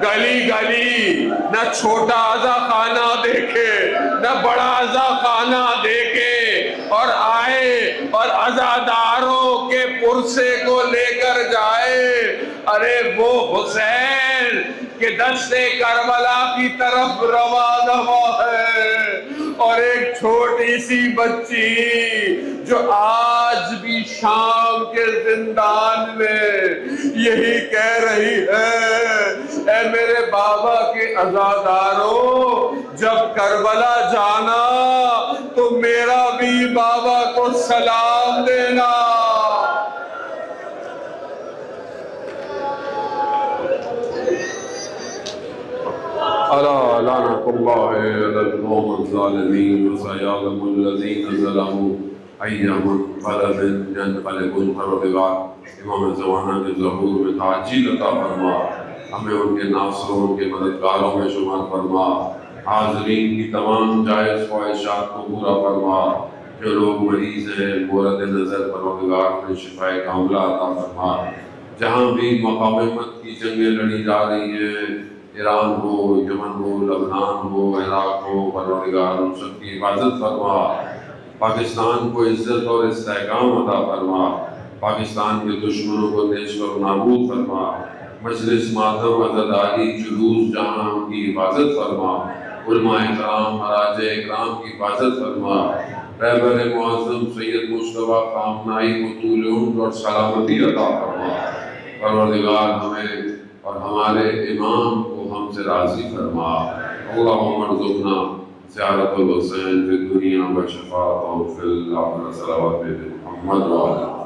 گلی گلی نہ چھوٹا عزا خانہ دیکھے نہ بڑا عزا خانہ دیکھے اور آئے اور عزاداروں کے پرسے کو لے کر جائے۔ ارے وہ حسین کہ دشت کربلا کی طرف روانہ ہے اور ایک چھوٹی سی بچی جو آج بھی شام کے زندان میں یہی کہہ رہی ہے اے میرے بابا کے عزاداروں جب کربلا جانا تو میرا بھی بابا کو سلام دینا۔ ألا لعنة الله على القوم الظالمين وسيعلم الذين ظلموا أي منقلب ينقلبون۔ پروردگار امام زمانہ کے ظہور میں تعجیل عطا فرما، ہمیں ان کے ناصروں ان کے مددگاروں میں شمار فرما، حاضرین کی تمام جائز خواہشات کو پورا فرما، جو لوگ مریض ہیں مورد نظر پروردگار میں شفاء کاملہ عطا فرما۔ جہاں بھی مقاومت کی جنگیں لڑی جا رہی ہیں، ایران ہو، یمن ہو، لبنان ہو، عراق ہو، پروردگار ان سب کی حفاظت فرما، پاکستان کو عزت اور استحکام عطا فرما، پاکستان کے دشمنوں کو نیست و نابود فرما، مجلس ماتم عزاداری جلوس جہاں ان کی حفاظت فرما، علماء اکرام مراجع اکرام کی حفاظت فرما، رہبر معظم سید مصطفیٰ خامنہئی کو طول عمر اور سلامتی عطا فرما۔ پروردگار ہمیں اور ہمارے امام کو ہم سے راضی فرما۔ اللہم ارزقنا زیارت الحسین فی الدنیا و شفاعتہ فی الآخرہ۔ صلوات محمد و آلہ